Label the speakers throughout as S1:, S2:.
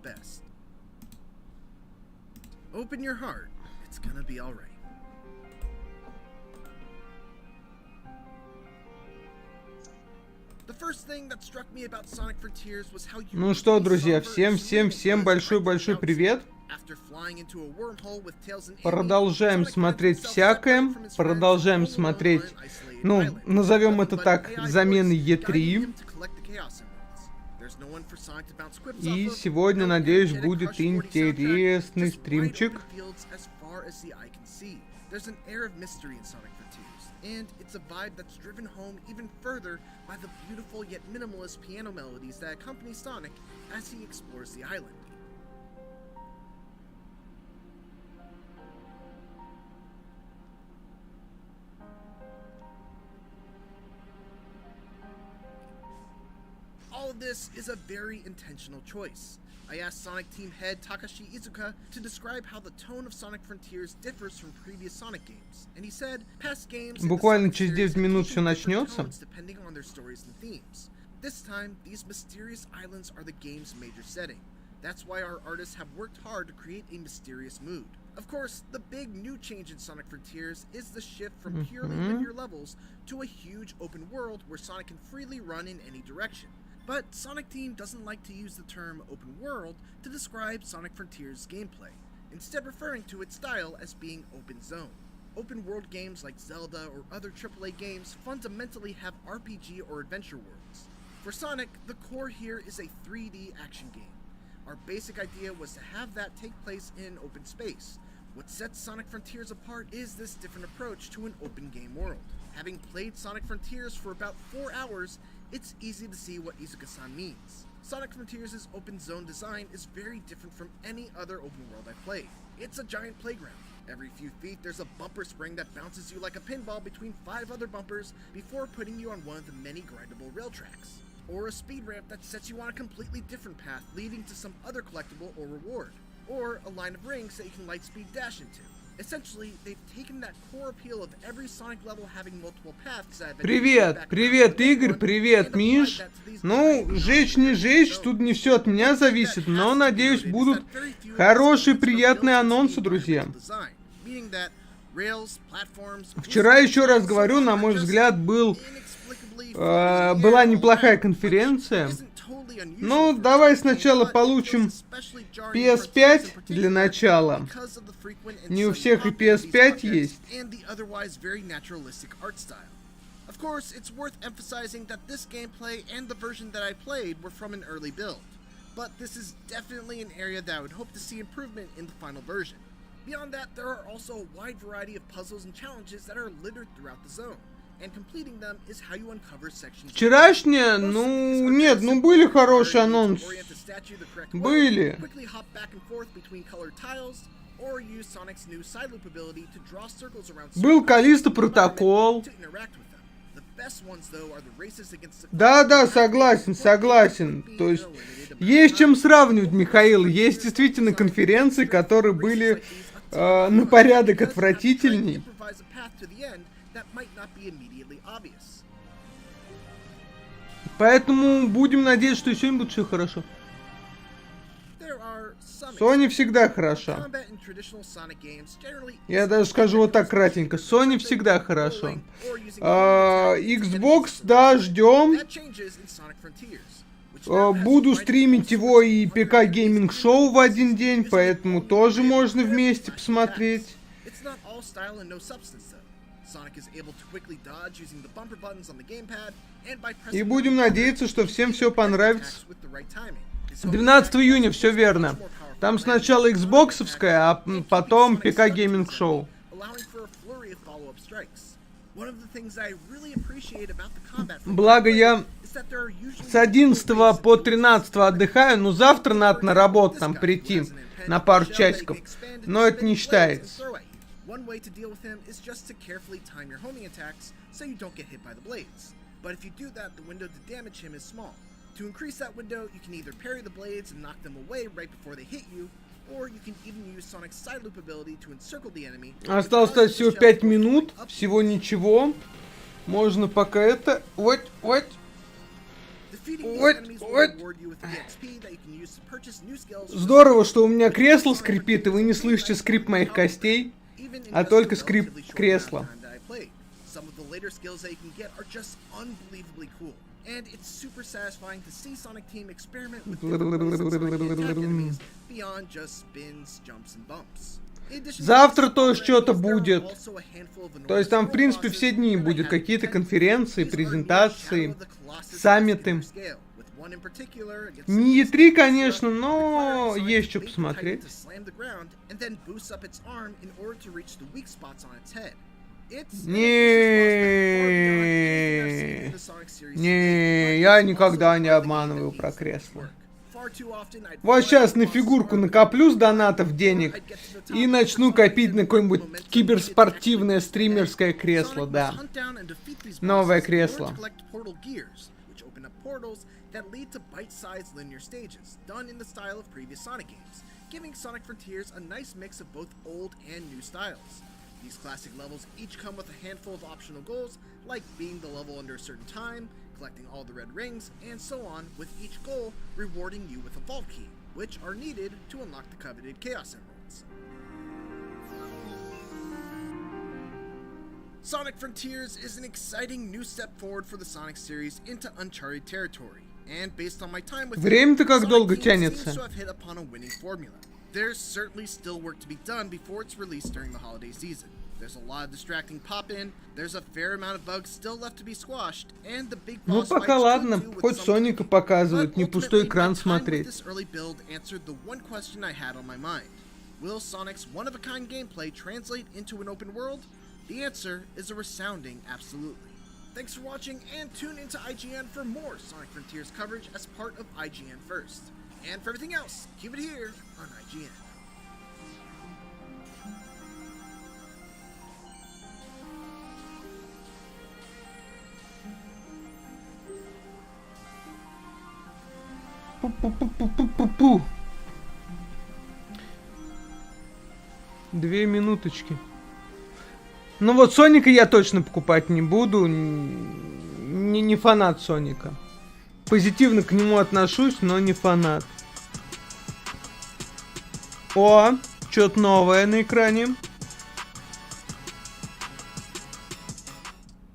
S1: best. Open your heart. It's gonna be all right. The first thing that struck me about Sonic Frontiers was how you.
S2: Ну что, друзья, всем большой привет. Продолжаем смотреть всякое. Продолжаем смотреть, ну, назовем это так, замены E3. И сегодня, надеюсь, будет интересный стримчик. And it's a vibe that's driven home even further by the beautiful yet minimalist piano melodies that accompany Sonic as he explores the island. All of this is a very intentional choice. I asked Sonic team head Takashi Iizuka to describe how the tone of Sonic Frontiers differs from previous Sonic games, and he said past games буквально через 9 минут все начнется. Depending on their stories and themes. This time, these mysterious islands are the game's major setting. That's why our artists have worked hard to create a mysterious mood. Of course, the big new change in Sonic Frontiers is the shift from purely linear levels to a huge open world where Sonic can freely run in any direction. But Sonic Team doesn't like to use the term open world to describe Sonic Frontiers' gameplay, instead referring to its style as being open zone. Open world games like Zelda or other AAA games fundamentally have RPG or adventure worlds. For Sonic, the core here is a 3D action game. Our basic idea was to have that take place in open space. What sets Sonic Frontiers apart is this different approach to an open game world. Having played Sonic Frontiers for about 4 hours, it's easy to see what Iizuka-san means. Sonic Frontiers' open zone design is very different from any other open world I've played. It's a giant playground. Every few feet there's a bumper spring that bounces you like a pinball between 5 other bumpers before putting you on one of the many grindable rail tracks. Or a speed ramp that sets you on a completely different path leading to some other collectible or reward. Or a line of rings that you can lightspeed dash into. Essentially, they've taken that core appeal of every Sonic level having multiple paths. Привет, Игорь, привет, Миш. Ну, жечь не жечь, тут не все от меня зависит, но, надеюсь, будут хорошие, приятные анонсы, друзья. Вчера, еще раз говорю, на мой взгляд, была неплохая конференция. Ну, давай сначала получим PS5 для начала. Не у всех и PS5 есть. Of course, it's worth emphasizing that this gameplay and the version that I played were from an early build. But this is definitely an area that I would hope to see improvement in the final version. Beyond that, there are also a wide variety of puzzles and challenges that are littered throughout the zone. Вчерашнее, ну, нет, ну были хорошие анонсы. Были. Был Каллисто Протокол. Да, согласен. То есть чем сравнивать, Михаил. Есть действительно конференции, которые были на порядок отвратительней. Поэтому будем надеяться, что и сегодня будет все хорошо. Sony всегда хороша. Я даже скажу вот так кратенько. Sony всегда хорошо. Xbox, да, ждем. Буду стримить его и ПК Гейминг Шоу в один день, поэтому тоже можно вместе посмотреть. И будем надеяться, что всем все понравится. 12 июня, все верно. Там сначала Xbox'овская, а потом ПК Гейминг Шоу. Благо я с 11 по 13 отдыхаю, но завтра надо на работу там прийти на пару часиков. Но это не считается. One way to deal with him is just to carefully time your homing attacks so you don't get hit by the blades. But if you do that, the window to damage him is small. To increase that window, you can either parry the blades and knock them away right before they hit you, or you can even use Sonic's side loop ability to encircle the enemy. Осталось всего 5 минут, всего ничего. Можно пока это... Вот.
S3: Здорово, что у меня кресло скрипит, и вы не слышите скрип моих костей, а только скрип кресла.
S2: And it's super satisfying to see Sonic Team experiment with different ways of attack enemies beyond just spins, jumps, and bumps.
S3: Завтра тоже что-то будет. То есть там, в принципе, все дни будет какие-то конференции, презентации, саммиты. Не E3, конечно, но есть что посмотреть. Не, я никогда не обманываю про кресло. Вот сейчас на фигурку накоплю с донатов денег и начну копить на какое-нибудь киберспортивное стримерское кресло, да. Новое кресло.
S2: These classic levels each come with a handful of optional goals, like beating the level under a certain time, collecting all the red rings, and so on, with each goal rewarding you with a vault key, which are needed to unlock the coveted Chaos Emeralds. Sonic Frontiers is an exciting new step forward for the Sonic series into uncharted territory, and based on my time with
S3: Время-то как долго тянется.
S2: There's certainly still work to be done before it's released during the holiday season. There's a lot of distracting pop-in, there's a fair amount of bugs still left to be squashed, and the big boss
S3: Ну пока ладно, хоть Соника показывают, не пустой экран смотреть.
S2: This early build answered the one question I had on my mind. Will Sonic's one-of-a-kind gameplay translate into an open world? The answer is a resounding absolutely. Thanks for watching, and tune into IGN for more Sonic Frontiers coverage as part of IGN First. And for everything else, keep it here on IGN.
S3: Пу-пу-пу-пу-пу-пу. 2 минуточки. Ну вот Соника я точно покупать не буду. Не фанат Соника. Позитивно к нему отношусь, но не фанат. О, что-то новое на экране.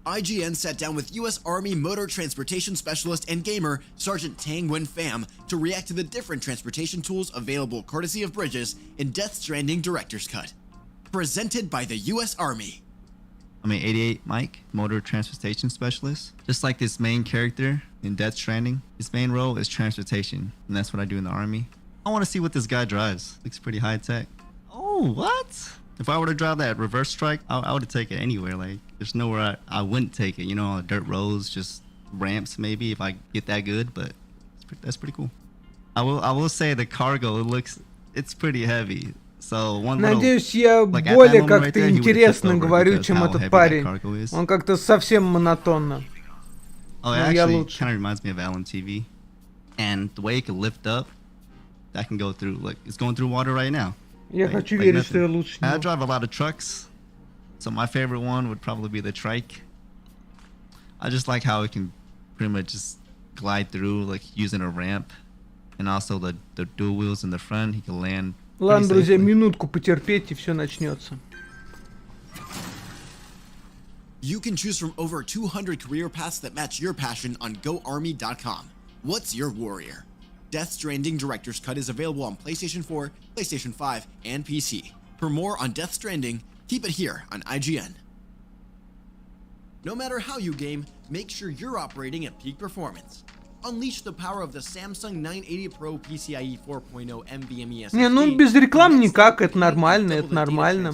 S4: IGN sat down with U.S. Army motor transportation specialist and gamer Sergeant Tang Wen Pham to react to the different transportation tools available courtesy of Bridges in Death Stranding Director's Cut. Presented by the U.S. Army.
S5: I'm an 88 Mike, motor transportation specialist. Just like this main character in Death Stranding, his main role is transportation, and that's what I do in the Army. I want to see what this guy drives. Looks pretty high tech. Oh, what? If I were to drive that reverse strike, I would take it anywhere. Like, there's nowhere I wouldn't take it. You know, on dirt roads, just ramps maybe if I get that good. But that's pretty cool. I will say the cargo it's pretty heavy. So one
S3: Надеюсь, я более как-то интересно говорю, чем этот парень. Он как-то совсем монотонно.
S5: Oh, it actually kind of reminds me of Alan TV. And the way it can lift up, that can go through, like, it's going through water right now.
S3: Я хочу верить, что я лучше.
S5: I drive a lot of trucks, so my favorite one would probably be the trike. I just like how it can pretty much just glide through, like using a ramp, and also the dual wheels in the front. He can land.
S3: Ладно, друзья, минутку потерпеть и все начнется.
S4: You can choose from over 200 career paths that match your passion on GoArmy.com. What's your warrior? Death Stranding Director's Cut is available on PlayStation 4, PlayStation 5, and PC. For more on Death Stranding, keep it here on IGN. No matter how you game, make sure you're operating at peak performance. Unleash the power of the Samsung 980 Pro PCIe 4.0 NVMe SSD.
S3: Не, ну без рекламы никак, это нормально, это нормально.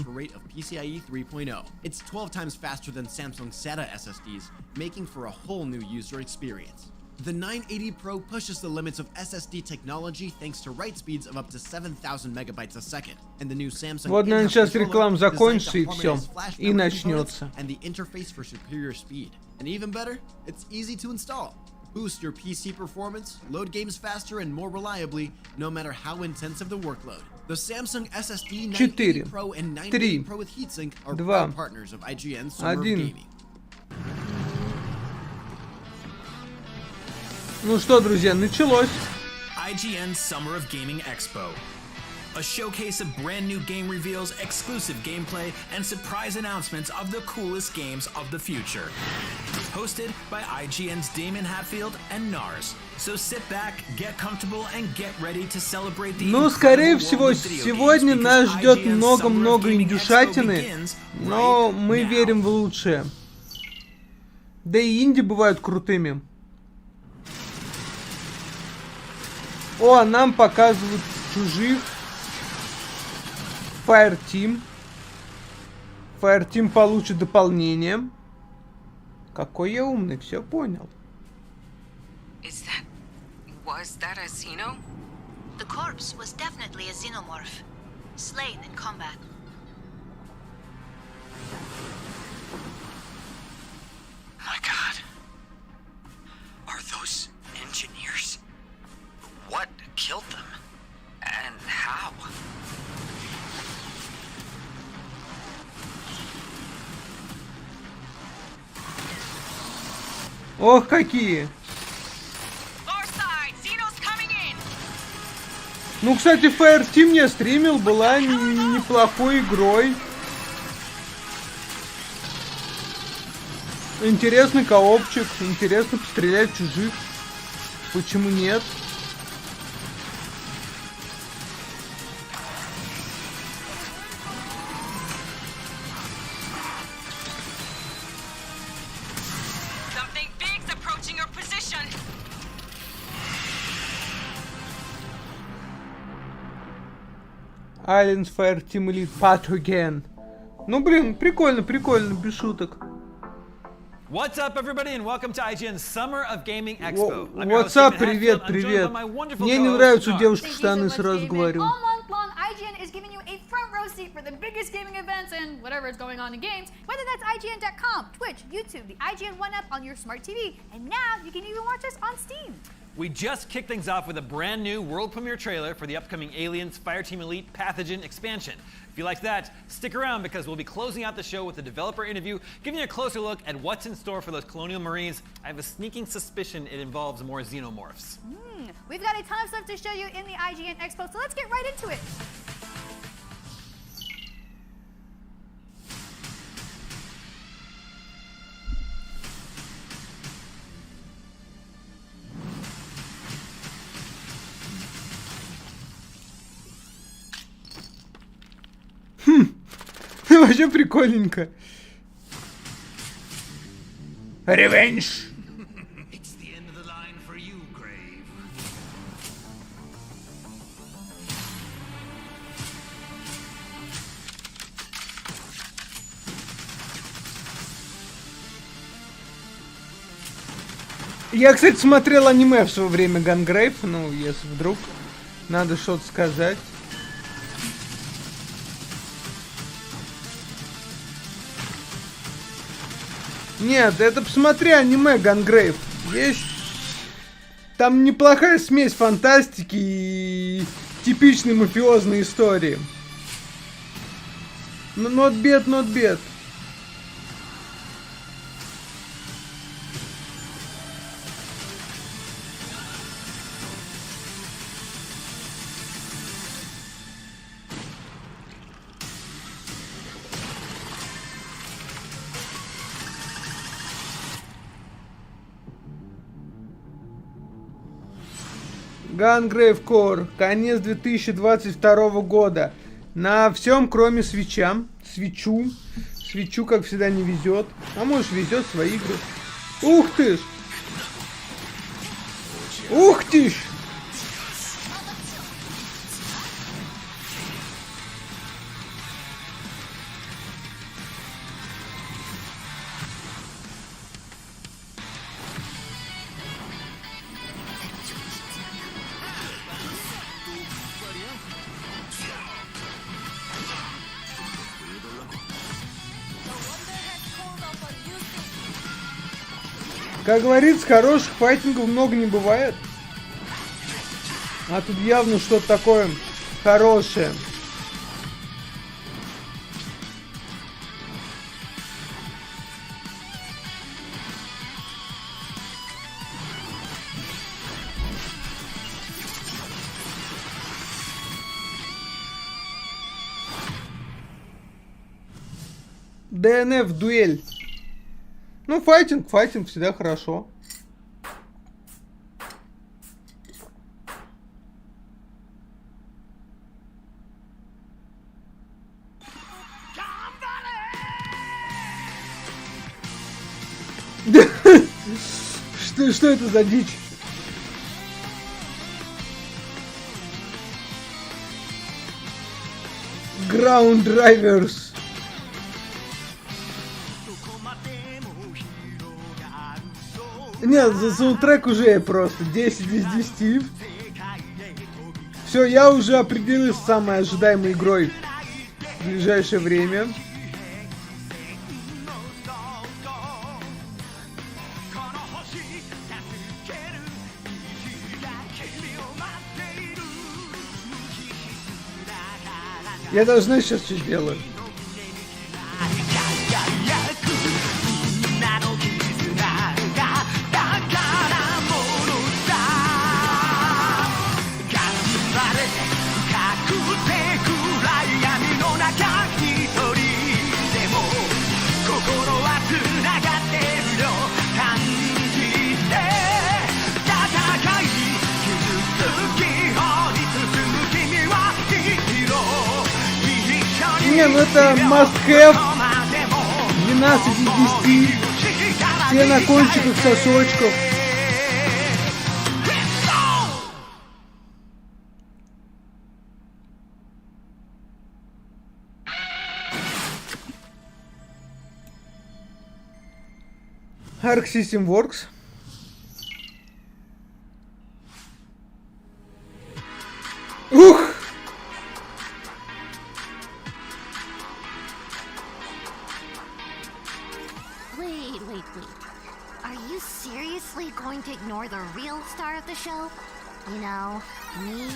S4: PCIe 3.0. It's 12 times faster than Samsung SATA SSDs, making for a whole new user experience. The 980 Pro pushes the limits of SSD technology thanks to write speeds of up to 7,000 megabytes a second. And the new Samsung
S3: Вот, наверное, сейчас реклама закончится и все, и начнется.
S4: And the interface for superior speed. And even better, it's easy to install. Boost your PC performance, load games faster and more reliably, no matter how intensive the workload. The Samsung SSD 980 Pro and 980 Pro with heatsink are proud partners of IGN Summer of Gaming.
S3: Ну что, друзья, началось.
S6: IGN Summer of Gaming Expo. A showcase of brand new game reveals, exclusive gameplay, and surprise announcements of the coolest games of the future. Hosted by IGN's Damon Hatfield and Nars. So sit back, get comfortable, and get ready to celebrate the
S3: Ну, скорее всего, сегодня нас ждет много-много индюшатины, но мы верим в лучшее. Да и инди бывают крутыми. О, нам показывают чужих. Fireteam. Fireteam получит дополнение. Какой я умный, все понял.
S7: Was that a Xeno? The corpse was definitely a xenomorph, slain in combat.
S6: My God. Are those engineers? What killed them? And how?
S3: Ох, какие! Ну, кстати, Fireteam я стримил, была неплохой игрой. Интересный коопчик, интересно пострелять в чужих. Почему нет? Aliens Fireteam Elite Pathogen. Ну, блин, прикольно, без шуток.
S8: What's up, everybody, and welcome to IGN's Summer of Gaming Expo.
S3: What's up, привет. Мне не нравятся у девушки штаны, сразу говорю.
S9: All month long, IGN is giving you a front row seat for the biggest gaming events and whatever is going on in games, whether that's IGN.com, Twitch, YouTube, the IGN One app on your smart TV, and now you can even watch us on Steam.
S8: We just kicked things off with a brand new world premiere trailer for the upcoming Aliens Fireteam Elite Pathogen expansion. If you like that, stick around because we'll be closing out the show with a developer interview, giving you a closer look at what's in store for those Colonial Marines. I have a sneaking suspicion it involves more xenomorphs.
S9: We've got a ton of stuff to show you in the IGN Expo, so let's get right into it.
S3: Вообще прикольненько. Ревенж.
S6: It's the end of the line for you, Grave.
S3: Я, кстати, смотрел аниме в свое время Гангрейв, ну, если вдруг надо что-то сказать. Нет, это посмотри аниме Гангрейв. Есть... Там неплохая смесь фантастики и типичной мафиозной истории. Not bad, not bad. Gungrave Core. Конец 2022 года. На всем, кроме свеча. Свечу, как всегда, не везет. А может, везет свои игры. Ух ты ж! Ух ты ж! Как говорится, хороших файтингов много не бывает. А тут явно что-то такое хорошее. ДНФ дуэль. Ну, файтинг всегда хорошо. Что это за дичь? Ground Drivers. Нет, за саундтрек уже просто 10 из 10. Все, я уже определился с самой ожидаемой игрой в ближайшее время. Я даже, знаешь, сейчас что сделаю? Не, ну это must have. 12 из 10. Все на кончиках сосочков. Arc System Works. Ух!
S10: Are you seriously going to ignore the real star of the show? You know, me?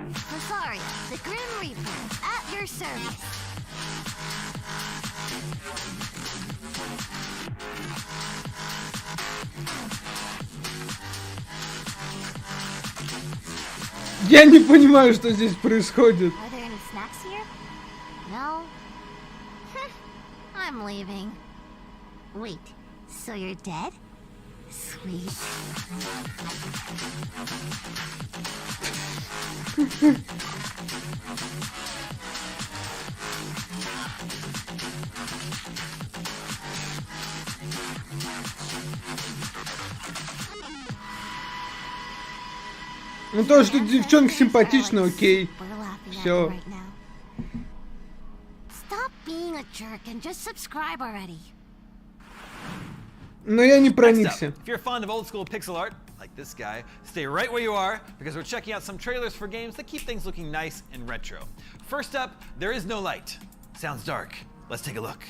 S10: I'm sorry, the Grim Reaper, at your service.
S3: Я не понимаю, что здесь происходит.
S10: Are there any snacks here? No? I'm leaving. Wait, so you're dead? Sweet.
S3: Ну то, что девчонка симпатичная, окей. Все.
S10: Stop being a jerk and just subscribe already.
S3: Но я не
S8: Next up,
S3: проникся.
S8: if you're fond of old school pixel art, like this guy, stay right where you are because we're checking out some trailers for games that keep things looking nice and retro. First up, There Is No Light. Sounds dark. Let's take a look.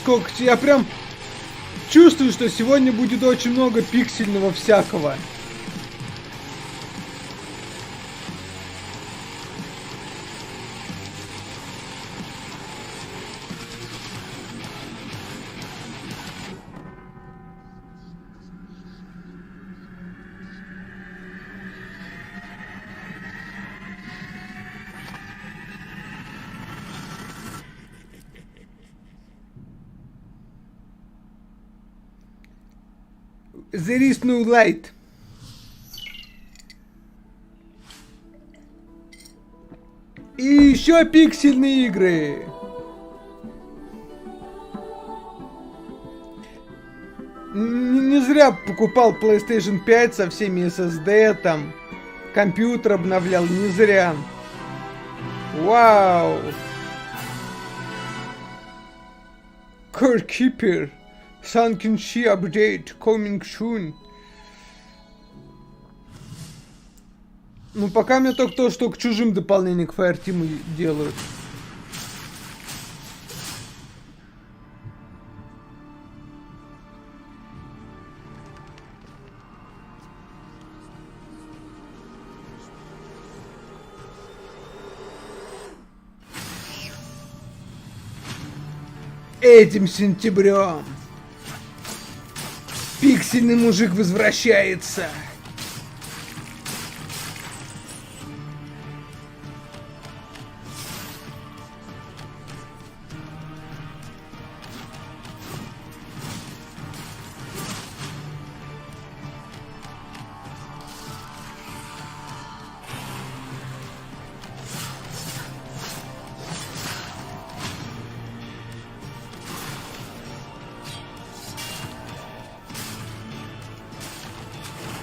S3: Сколько... Я прям чувствую, что сегодня будет очень много пиксельного всякого. There is no light. И еще пиксельные игры. Не зря покупал PlayStation 5 со всеми SSD, там, компьютер обновлял, не зря. Вау. Core Keeper. Sunken She update coming soon. Ну, пока мне только то, что к чужим дополнение к Fireteam делают. Этим сентябрем пиксельный мужик возвращается.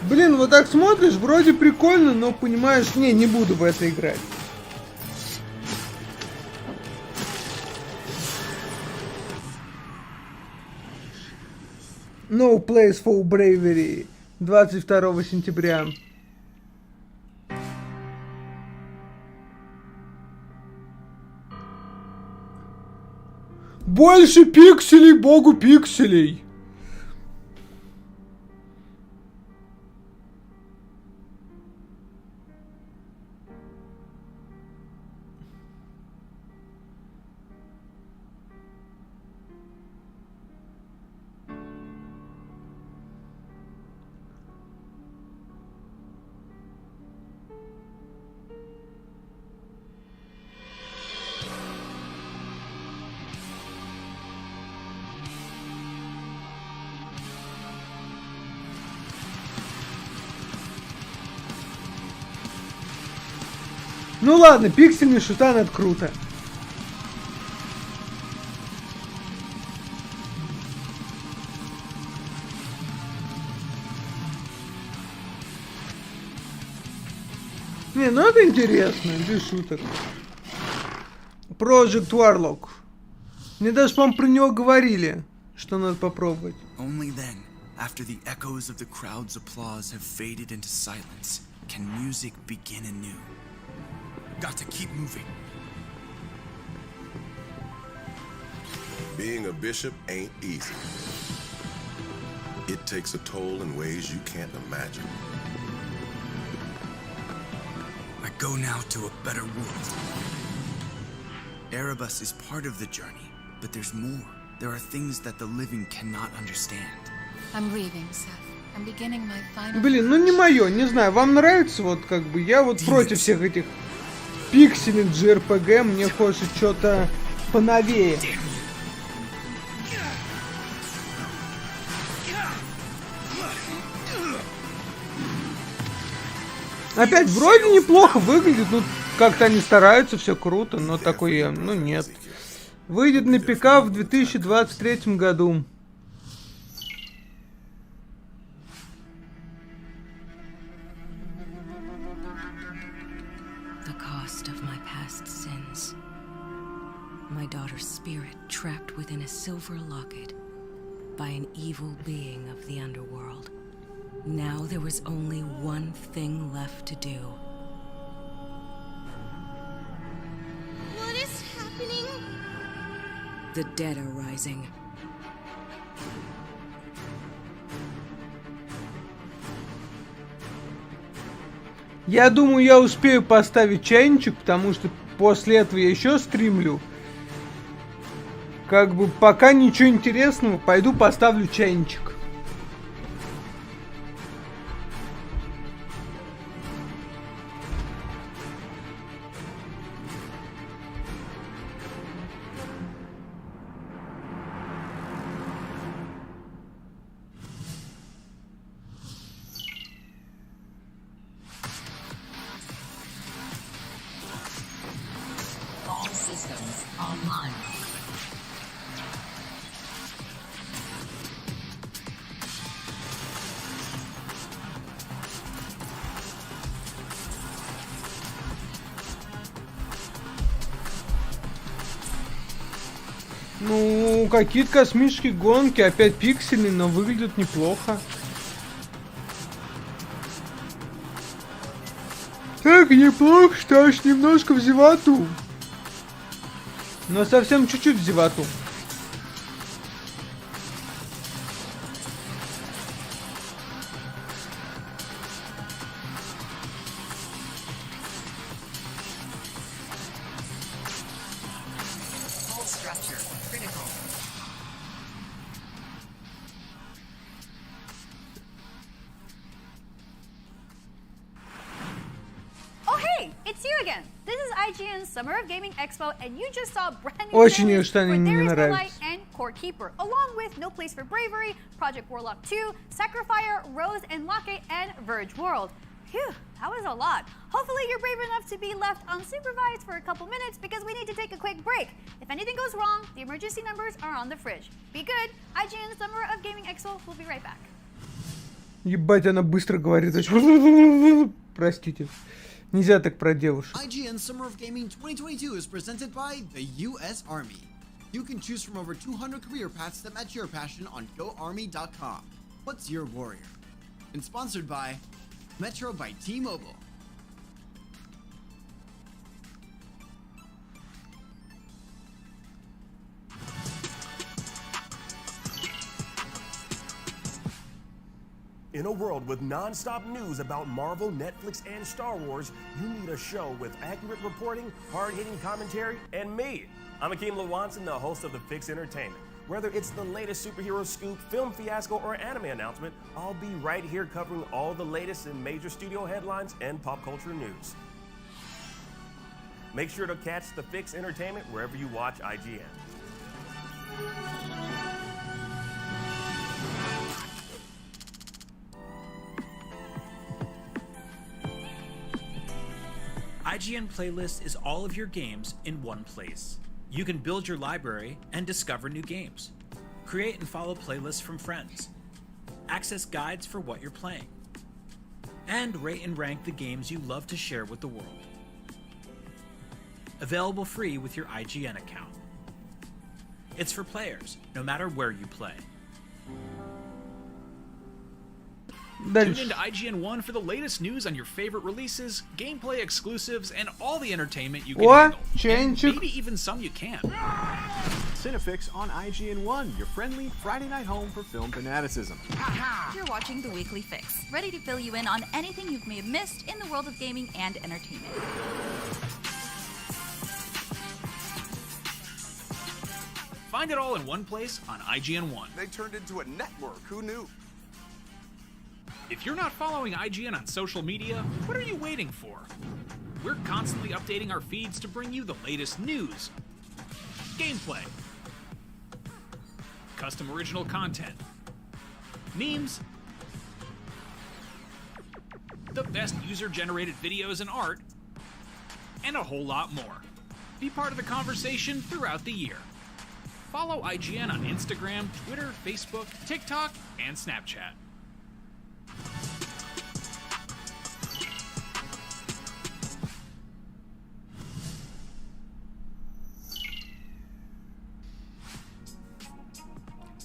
S3: Блин, вот так смотришь, вроде прикольно, но понимаешь, не буду в это играть. No place for bravery. 22 сентября. Больше пикселей, богу пикселей. Ну ладно, пиксельный шутан, это круто. Не, ну это интересно, без шуток. Project Warlock. Мне даже, по-моему, про него говорили, что надо попробовать.
S11: Only then, after the echoes of the crowd's applause have faded into silence, can music begin anew. Got to keep moving.
S12: Being a bishop ain't easy. It takes a toll in ways you can't imagine.
S11: I go now to a better world. Erebus is part of the journey, but there's more. There are things that the living cannot understand.
S7: I'm leaving, Seth. I'm beginning my final...
S3: Блин, ну не мое, не знаю, вам нравится, вот как бы, я вот против всех этих пикселей JRPG, мне хочется что-то поновее. Опять вроде неплохо выглядит, ну как-то они стараются, все круто, но такое, ну нет. Выйдет на ПК в 2023 году.
S13: My daughter's spirit trapped within a silver locket by an evil being of the underworld. Now there was only one thing left to do.
S10: What is happening?
S13: The dead are rising.
S3: Я думаю, я успею поставить чайничек, потому что после этого я еще стримлю. Как бы пока ничего интересного, пойду поставлю чайничек.
S14: All systems online.
S3: Ну, какие-то космические гонки, опять пиксельные, но выглядят неплохо. Так, неплохо, что аж немножко в зевоту. Но совсем чуть-чуть в зевоту.
S9: It's you again. This is IGN's Summer of Gaming Expo, and you just saw brand new
S3: Очень
S9: trailers
S3: ей что
S9: for
S3: не
S9: There Is No
S3: нравится.
S9: Light and Core Keeper, along with No Place for Bravery, Project Warlock 2, Sacrifier, Rose and Locke, and Verge World. Phew, that was a lot. Hopefully you're brave enough to be left unsupervised for a couple minutes because we need to take a quick break. If anything goes wrong, the emergency numbers are on the fridge. Be good. IGN's Summer of Gaming Expo will be right back.
S3: Ебать, она быстро говорит. Простите. Нельзя так про девушек.
S4: IGN Summer of Gaming 2022 is presented by the U.S. Army. You can choose from over 200 career paths that match your passion on GoArmy.com. What's your warrior? And sponsored by Metro by T-Mobile.
S15: In a world with non-stop news about Marvel, Netflix, and Star Wars, you need a show with accurate reporting, hard-hitting commentary, and me. I'm Akeem Lawanson, the host of The Fix Entertainment. Whether it's the latest superhero scoop, film fiasco, or anime announcement, I'll be right here covering all the latest in major studio headlines and pop culture news. Make sure to catch The Fix Entertainment wherever you watch IGN.
S6: IGN Playlist is all of your games in one place. You can build your library and discover new games. Create and follow playlists from friends. Access guides for what you're playing. And rate and rank the games you love to share with the world. Available free with your IGN account. It's for players, no matter where you play. Tune into IGN 1 for the latest news on your favorite releases, gameplay exclusives, and all the entertainment you can handle. And maybe even some you can't.
S16: Cinefix on IGN 1, your friendly Friday night home for film fanaticism.
S17: You're watching The Weekly Fix, ready to fill you in on anything you may have missed in the world of gaming and entertainment.
S6: Find it all in one place on IGN 1.
S18: They turned into a network, who knew?
S6: If you're not following IGN on social media, what are you waiting for? We're constantly updating our feeds to bring you the latest news, gameplay, custom original content, memes, the best user-generated videos and art, and a whole lot more. Be part of the conversation throughout the year. Follow IGN on Instagram, Twitter, Facebook, TikTok, and Snapchat.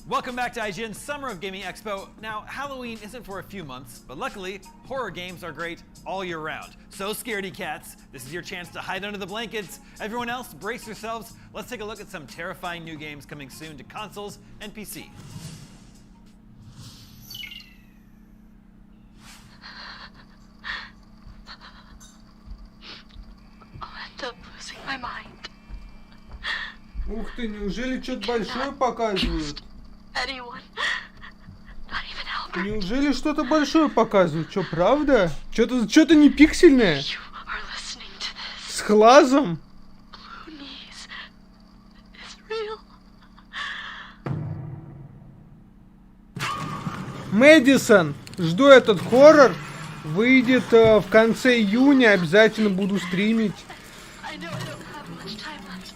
S8: Welcome back to IGN's Summer of Gaming Expo. Now, Halloween isn't for a few months, but luckily, horror games are great all year round. So scaredy cats, this is your chance to hide under the blankets. Everyone else, brace yourselves. Let's take a look at some terrifying new games coming soon to consoles and PC.
S19: I'll end up losing my mind.
S3: Ух ты, неужели что-то большое показывают?
S19: Anyone. Not even Albert.
S3: Неужели что-то большое показывают? Что, правда? Что-то не пиксельное?
S19: You are listening to this.
S3: С глазом?
S19: Blue Knees is real.
S3: Мэдисон, жду этот хоррор. Выйдет в конце июня, обязательно буду стримить.
S19: I know I don't have much time left.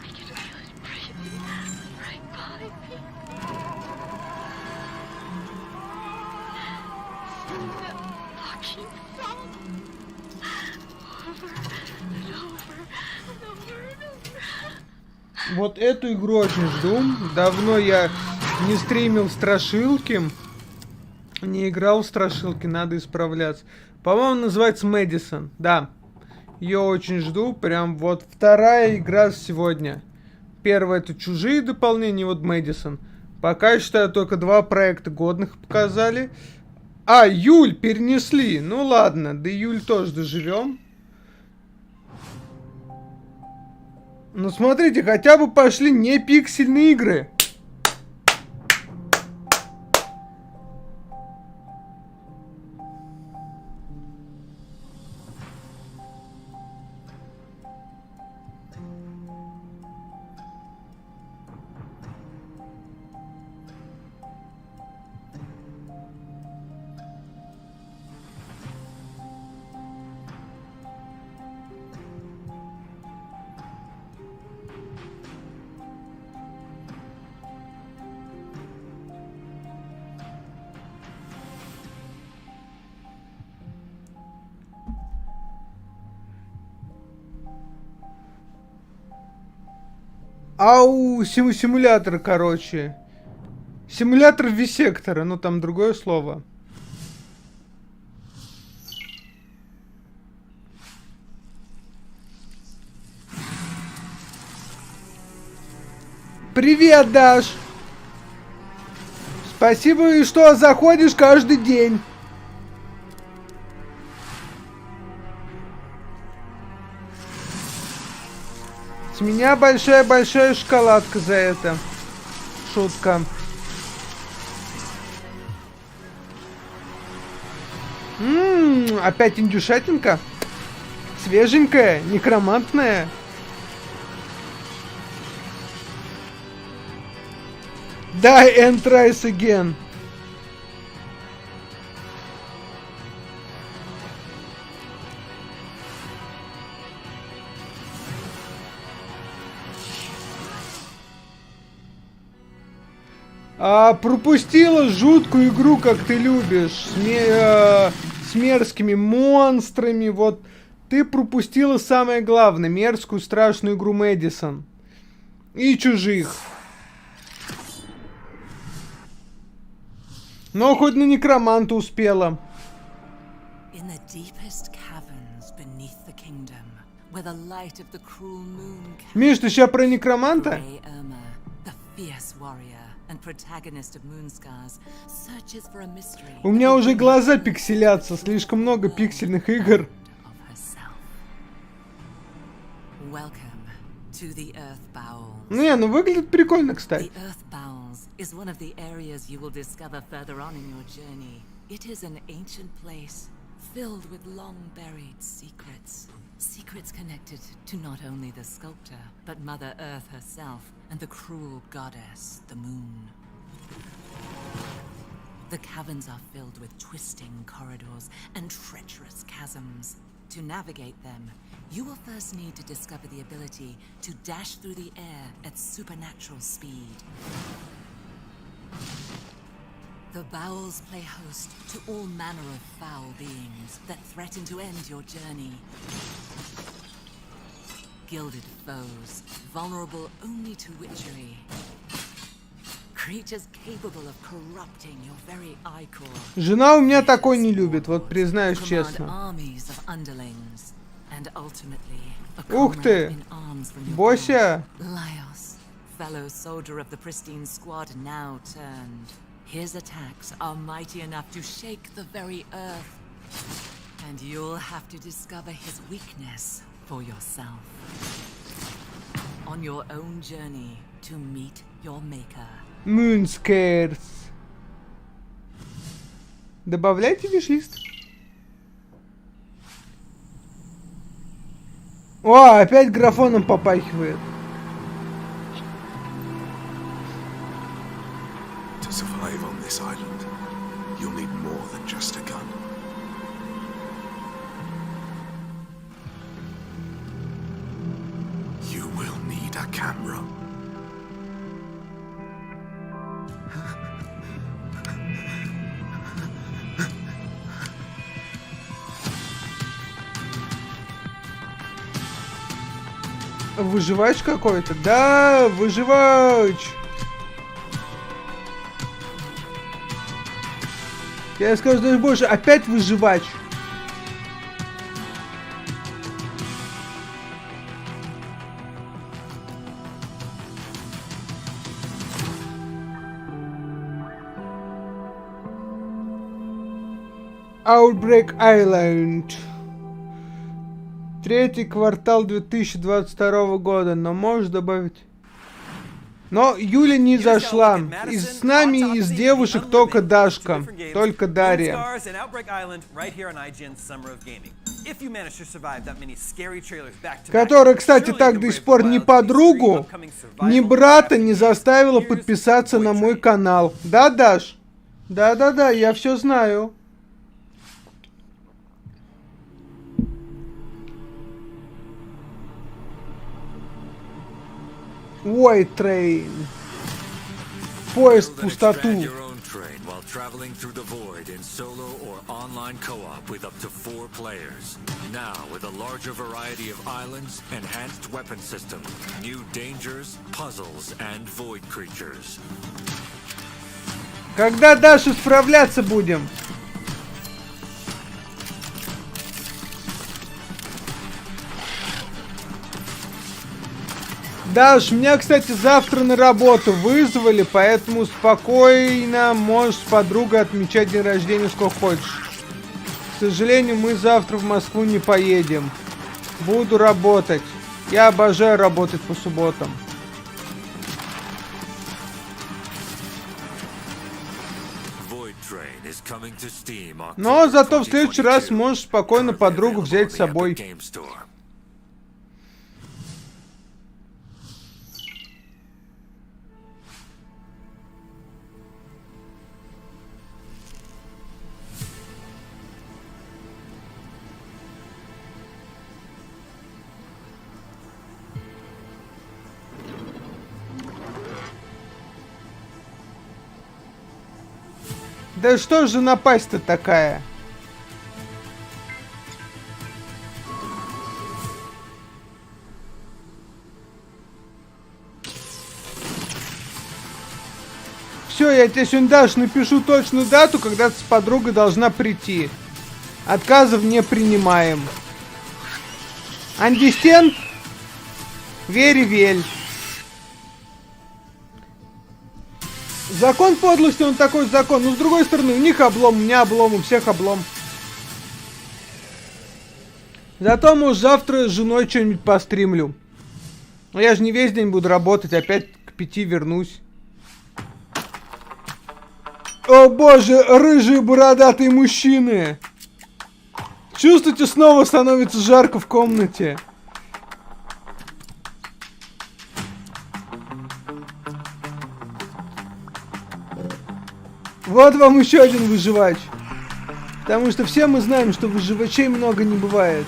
S19: I can feel it breathing right by me. That fucking song. Over and over and over and over.
S3: Вот эту игру очень жду. Давно я Не стримил страшилки. Не играл в страшилки, надо исправляться. По-моему, называется Мэдисон. Да. Ее очень жду. Прям вот вторая игра сегодня. Первая это чужие дополнения, вот Мэдисон. Пока, я считаю, только 2 проекта годных показали. А, июль перенесли. Ну ладно, до июля тоже доживем. Ну смотрите, хотя бы пошли не пиксельные игры. Ау, симулятор, короче. Симулятор висектора, ну там другое слово. Привет, Даш. Спасибо, и что заходишь каждый день. С меня большая-большая шоколадка за это. Шутка. Опять индюшатинка. Свеженькая, некромантная. Die and tries again. Пропустила жуткую игру, как ты любишь, с мерзкими монстрами. Вот ты пропустила самое главное, мерзкую страшную игру Мэдисон и чужих. Но хоть на некроманта успела. Миш, ты сейчас про некроманта? У меня уже глаза пикселятся, слишком много пиксельных игр. Не, ну выглядит прикольно, кстати.
S13: Is one of the areas you will discover further on in your journey. It is an ancient place filled with long-buried secrets. Secrets connected to not only the sculptor, but Mother Earth herself and the cruel goddess, the moon. The caverns are filled with twisting corridors and treacherous chasms. To navigate them, you will first need to discover the ability to dash through the air at supernatural speed. The bowels play host to all manner of foul beings that threaten to end your journey. Gilded foes, vulnerable only to witchery. Creatures capable of corrupting your very ichor.
S3: Жена у меня такой не любит, вот признаюсь честно. Ух ты! Бося!
S13: Fellow soldier of the pristine squad now turned. His attacks are mighty enough to shake the very earth. And you'll have to discover his weakness for yourself. On your own journey to meet your maker.
S3: Moonscares. Добавляйте виш-лист. О, опять графоном попахивает.
S12: To survive on this island, you'll need more than just a gun. You will need a camera.
S3: Выживач какой-то? Да, выживач! Я скажу даже больше, опять выживач. Outbreak Island. 3-й квартал 2022 года, но можешь добавить... Но Юля не зашла. С нами из девушек только Дашка. Только Дарья. Которая, кстати, так до сих пор ни подругу, ни брата не заставила подписаться на мой канал. Да, Даш? Да-да-да, я все знаю. White Train. Поезд в пустоту.
S20: Traveling through the void in solo or online co-op with up to 4 players. Now with a larger variety of islands, enhanced weapon system, new dangers, puzzles, and void creatures.
S3: Когда Дашу справляться будем? Даш, меня, кстати, завтра на работу вызвали, поэтому спокойно можешь с подругой отмечать день рождения сколько хочешь. К сожалению, мы завтра в Москву не поедем. Буду работать. Я обожаю работать по субботам. Но зато в следующий раз можешь спокойно подругу взять с собой. Да что же напасть-то такая? Все, я тебе сегодня даже напишу точную дату, когда ты с подругой должна прийти. Отказов не принимаем. Understand? Very well. Закон подлости, он такой закон. Но с другой стороны, у них облом, у меня облом, у всех облом. Зато, может, завтра с женой что-нибудь постримлю. Но я же не весь день буду работать, опять к 5 вернусь. О боже, рыжие бородатые мужчины. Чувствуете, снова становится жарко в комнате. Вот вам еще один выживач. Потому что все мы знаем, что выживачей много не бывает.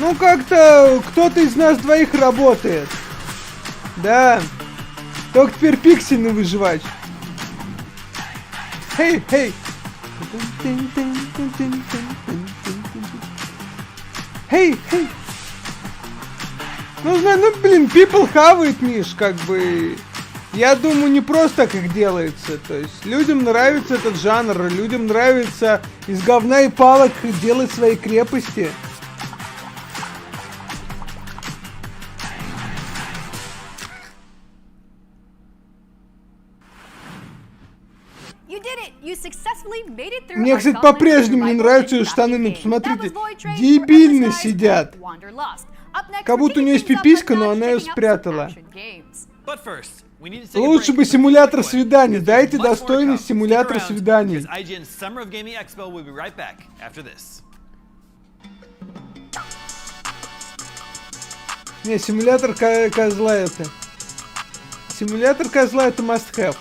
S3: Ну как-то кто-то из нас двоих работает. Да. Только теперь пиксельный выживач. Хей, хей. Хей, хей. Ну, блин, people хавает, Миш, как бы... Я думаю, не просто так их делается. То есть людям нравится этот жанр, людям нравится из говна и палок делать свои крепости. Мне, кстати, по-прежнему не нравятся ее штаны, но посмотрите, дебильно сидят. Как будто у нее есть пиписька, но она ее спрятала. Лучше бы симулятор свиданий. Дайте достойный симулятор свиданий. Не, симулятор козла это. Симулятор козла это must have.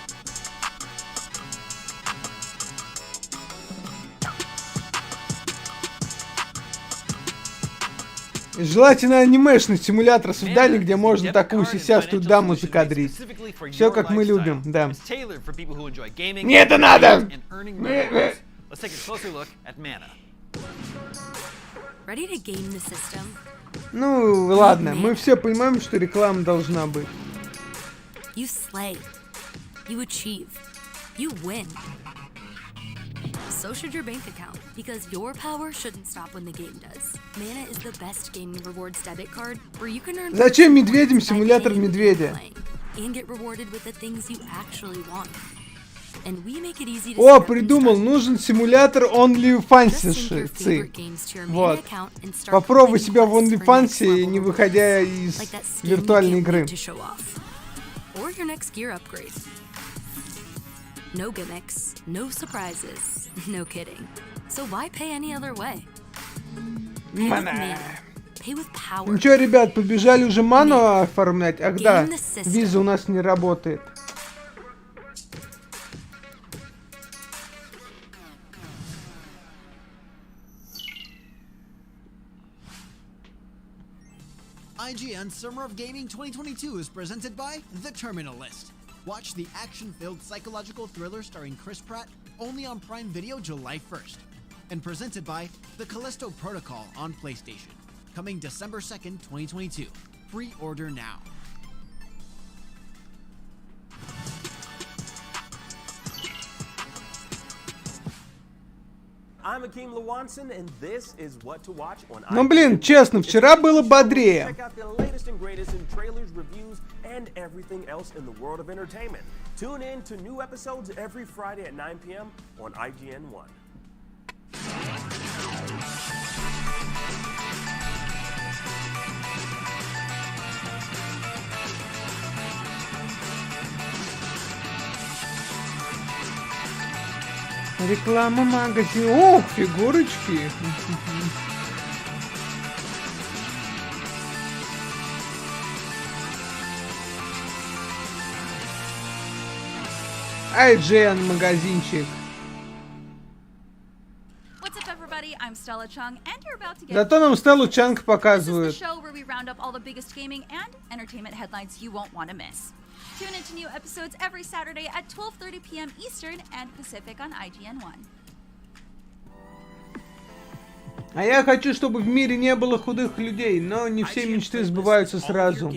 S3: Желательно анимешный симулятор свиданий, где можно такую сисястую даму закадрить. Все как мы любим, да. Не это надо! Ну, ладно, мы все понимаем, что реклама должна быть.
S13: You achieve. You win. So should your bank account, because your power shouldn't stop when the game does. Mana is the best gaming rewards debit card where you can earn.
S3: Зачем медведям симулятор медведя?
S13: And get rewarded with the things you actually want. And we make it easy to.
S3: О, придумал, нужен симулятор OnlyFans. Вот. Попробуй себя в OnlyFans, не выходя из виртуальной игры.
S13: Or your next gear upgrade. No gimmicks, no surprises, no kidding. So why pay any other way? Pay with mana. Pay with power.
S3: Ну чё, ребят, побежали уже ману оформлять? Ах да, виза у нас не работает.
S4: IGN Summer of Gaming 2022 is presented by The Terminal List. Watch the action-filled psychological thriller starring Chris Pratt only on Prime Video July 1st. And presented by The Callisto Protocol on PlayStation. Coming December 2nd, 2022. Pre-order now.
S15: I'm Akeem Lawanson, and this is what to watch on
S3: Ну блин, честно, вчера было бодрее.
S15: Check out the latest and greatest in trailers, reviews, and everything else in the world of entertainment. Tune in to new episodes every Friday at 9 p.m. on IGN 1.
S3: Реклама магазина. Ох, фигурочки. IGN магазинчик.
S17: What's up, everybody? I'm Stella Chung, and you're about to get.
S3: Зато нам Стеллу Чанг показывают.
S17: This is the show where we round up all the biggest gaming and entertainment headlines you won't want to miss. Tune into new episodes every Saturday at 12:30 p.m. Eastern and Pacific on IGN 1.
S3: А я хочу, чтобы в мире не было худых людей, но не все мечты сбываются сразу.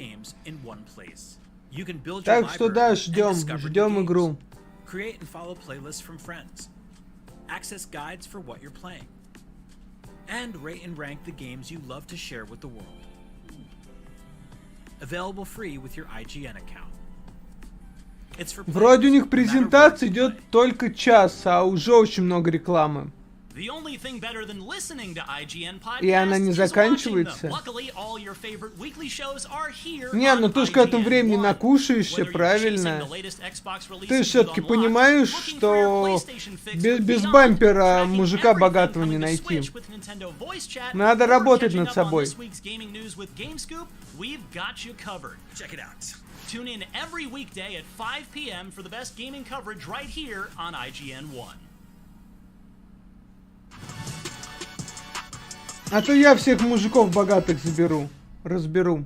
S3: Так что да, ждем игру.
S6: Create and follow playlists from friends. Access guides for what you're playing. And rate and rank the games you love to share with the world. Available free with your IGN account.
S3: Вроде у них презентация идет только час, а уже очень много рекламы. И она не заканчивается. Не, ну ты ж к этому времени накушаешься, правильно? Ты все-таки понимаешь, что без бампера мужика богатого не найти. Надо работать над собой.
S6: Tune in every weekday at 5 p.m. for the best gaming coverage right here on IGN 1.
S3: А то я всех мужиков богатых разберу.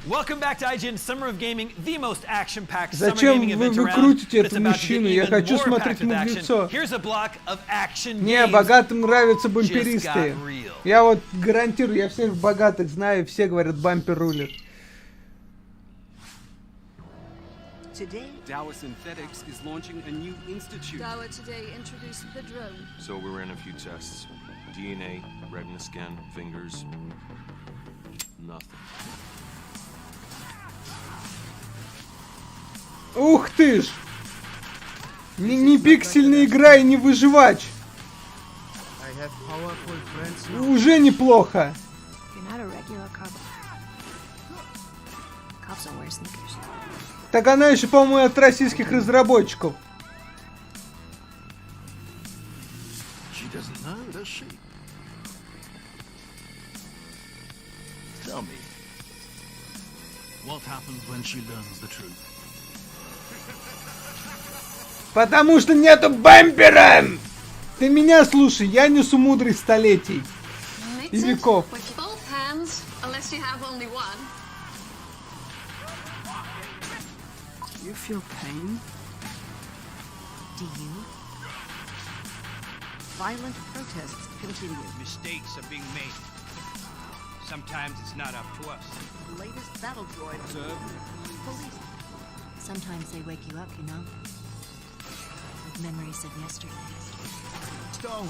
S8: Welcome back to IGN Summer of Gaming, the most action-packed summer
S3: Зачем
S8: gaming event
S3: вы
S8: around.
S3: крутите
S8: It's
S3: эту
S8: about to get
S3: мужчину? Я
S8: even
S3: хочу
S8: more
S3: смотреть
S8: packed with
S3: ему в
S8: action.
S3: лицо.
S8: Here's a block of action
S3: Не,
S8: games.
S3: богатым нравятся бамперисты.
S8: Just got real.
S3: Я вот гарантирую, я всех богатых знаю, все говорят, бампер рулит.
S21: Today, Dowa Synthetics is launching a new institute.
S22: Dowa today introduced the drone.
S12: So we ran a few tests. DNA, retina scan, fingers. Nothing.
S3: Ух ты ж! Не пиксельная игра и не выживач. Уже неплохо. Так она еще, по-моему, от российских разработчиков.
S23: Tell me, what happens when she learns the truth?
S3: Потому что нету бампера! Ты меня слушай, я несу мудрость столетий и веков.
S21: You feel pain?
S22: Do you? Violent protests continue.
S23: Mistakes are being made.
S21: Sometimes it's not up to us.
S22: Latest battle droid.
S21: Observe.
S22: Police.
S1: Sometimes they wake you up, you know? With memories of yesterday.
S21: Stone.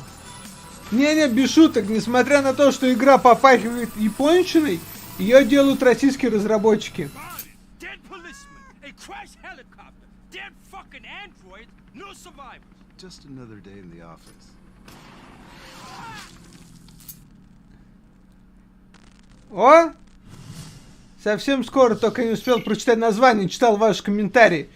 S3: Не-не, без шуток, несмотря на то, что игра попахивает японщиной, ее делают российские разработчики.
S21: Dead policeman, a crashed helicopter, dead fucking android, no survivors.
S2: Just another day in the office.
S3: О! Совсем скоро, только не успел прочитать название, читал ваши комментарии.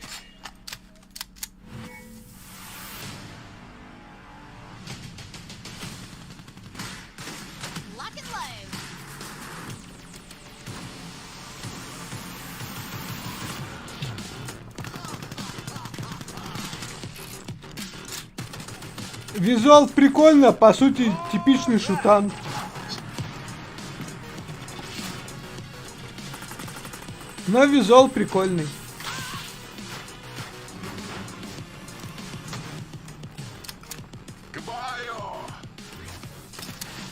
S3: Визуал прикольно, по сути, типичный шутан. Но визуал прикольный.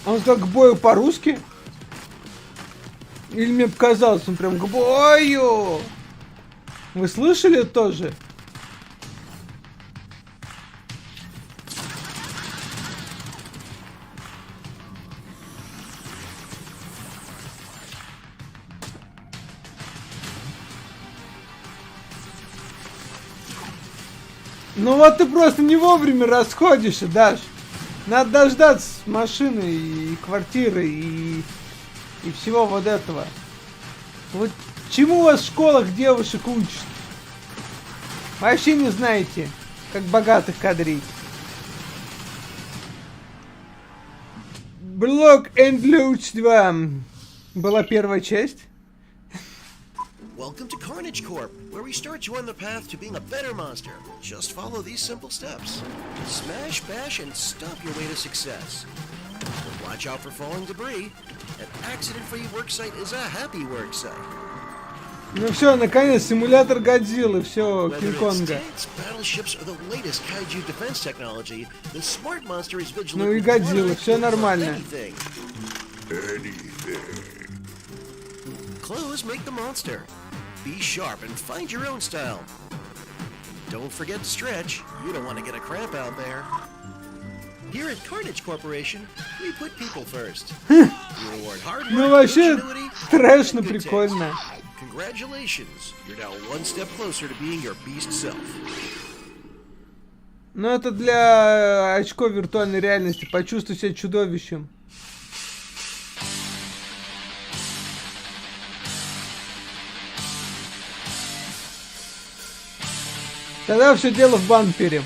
S3: Он сказал к бою по-русски? Или мне показалось, он прям к бою? Вы слышали тоже? Ну вот ты просто не вовремя расходишься, Даш. Надо дождаться машины и квартиры и всего вот этого. Вот чему вас в школах девушек учат? Вообще не знаете, как богатых кадрить. Block and Loot 2 была первая часть.
S5: Welcome to Carnage Corp, where we start you on the path to being a better monster. Just follow these simple steps. Smash, bash, and stop your way to success. But watch out for falling debris. An accident-free worksite is a happy worksite.
S3: Ну все, наконец, симулятор Годзиллы, все, Кинг-Конга. Ну и Годзилла, все нормально.
S5: Clothes make the monster. Be sharp and find your own style. Don't forget to stretch. You don't want to get a cramp out there. Here at Carnage Corporation, we put people first. We reward hard work,
S3: ну вообще,
S5: ingenuity,
S3: трэшно прикольно.
S5: Congratulations, you're now one step closer to being your beast self.
S3: Ну это для очков виртуальной реальности. Почувствуй себя чудовищем. Тогда все дело в бампере.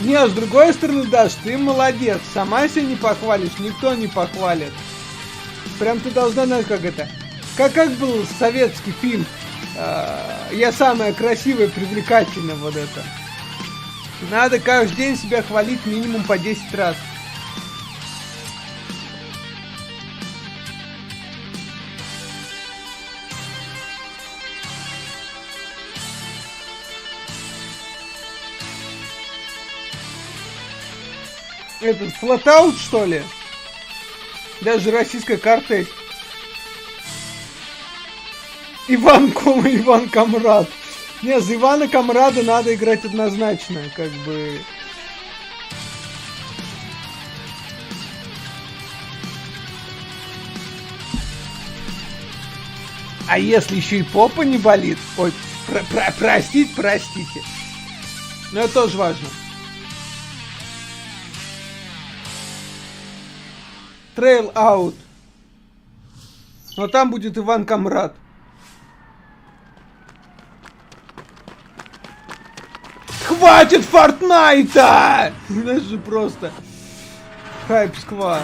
S3: Не, с другой стороны, Даш, ты молодец. Сама себя не похвалишь, никто не похвалит. Прям ты должна, знаешь, как это... Как был советский фильм «Я самая красивая, привлекательная», вот это. Надо каждый день себя хвалить минимум по 10 раз. Этот флотаут, что ли? Даже российская карта. Иван Комрад. Не, за Ивана Комрада надо играть однозначно, как бы. А если еще и попа не болит? Ой, простите. Но это тоже важно. Трейл аут. Но там будет Иван Комрад. Хватит Фортнайта! Это же просто хайп сква.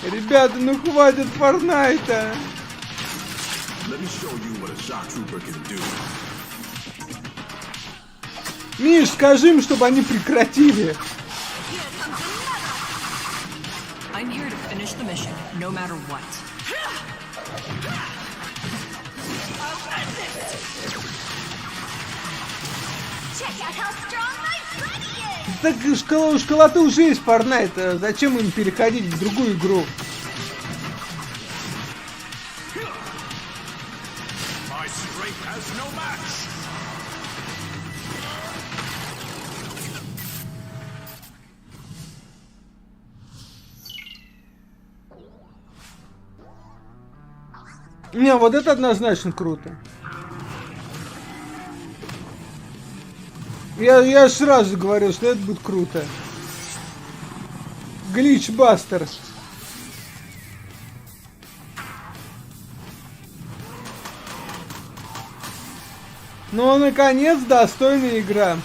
S3: Ребята, ну хватит Фортнайта! Миш, скажи им, чтобы они прекратили.
S14: I'm here to finish the mission, no matter what.
S9: Check out how strong my buddy is!
S3: Так школоты уже есть Fortnite, зачем им переходить в другую игру?
S21: My strength has no match.
S3: Не, вот это однозначно круто. Я сразу говорил, что это будет круто. Гличбастер. Ну, наконец, достойная игра.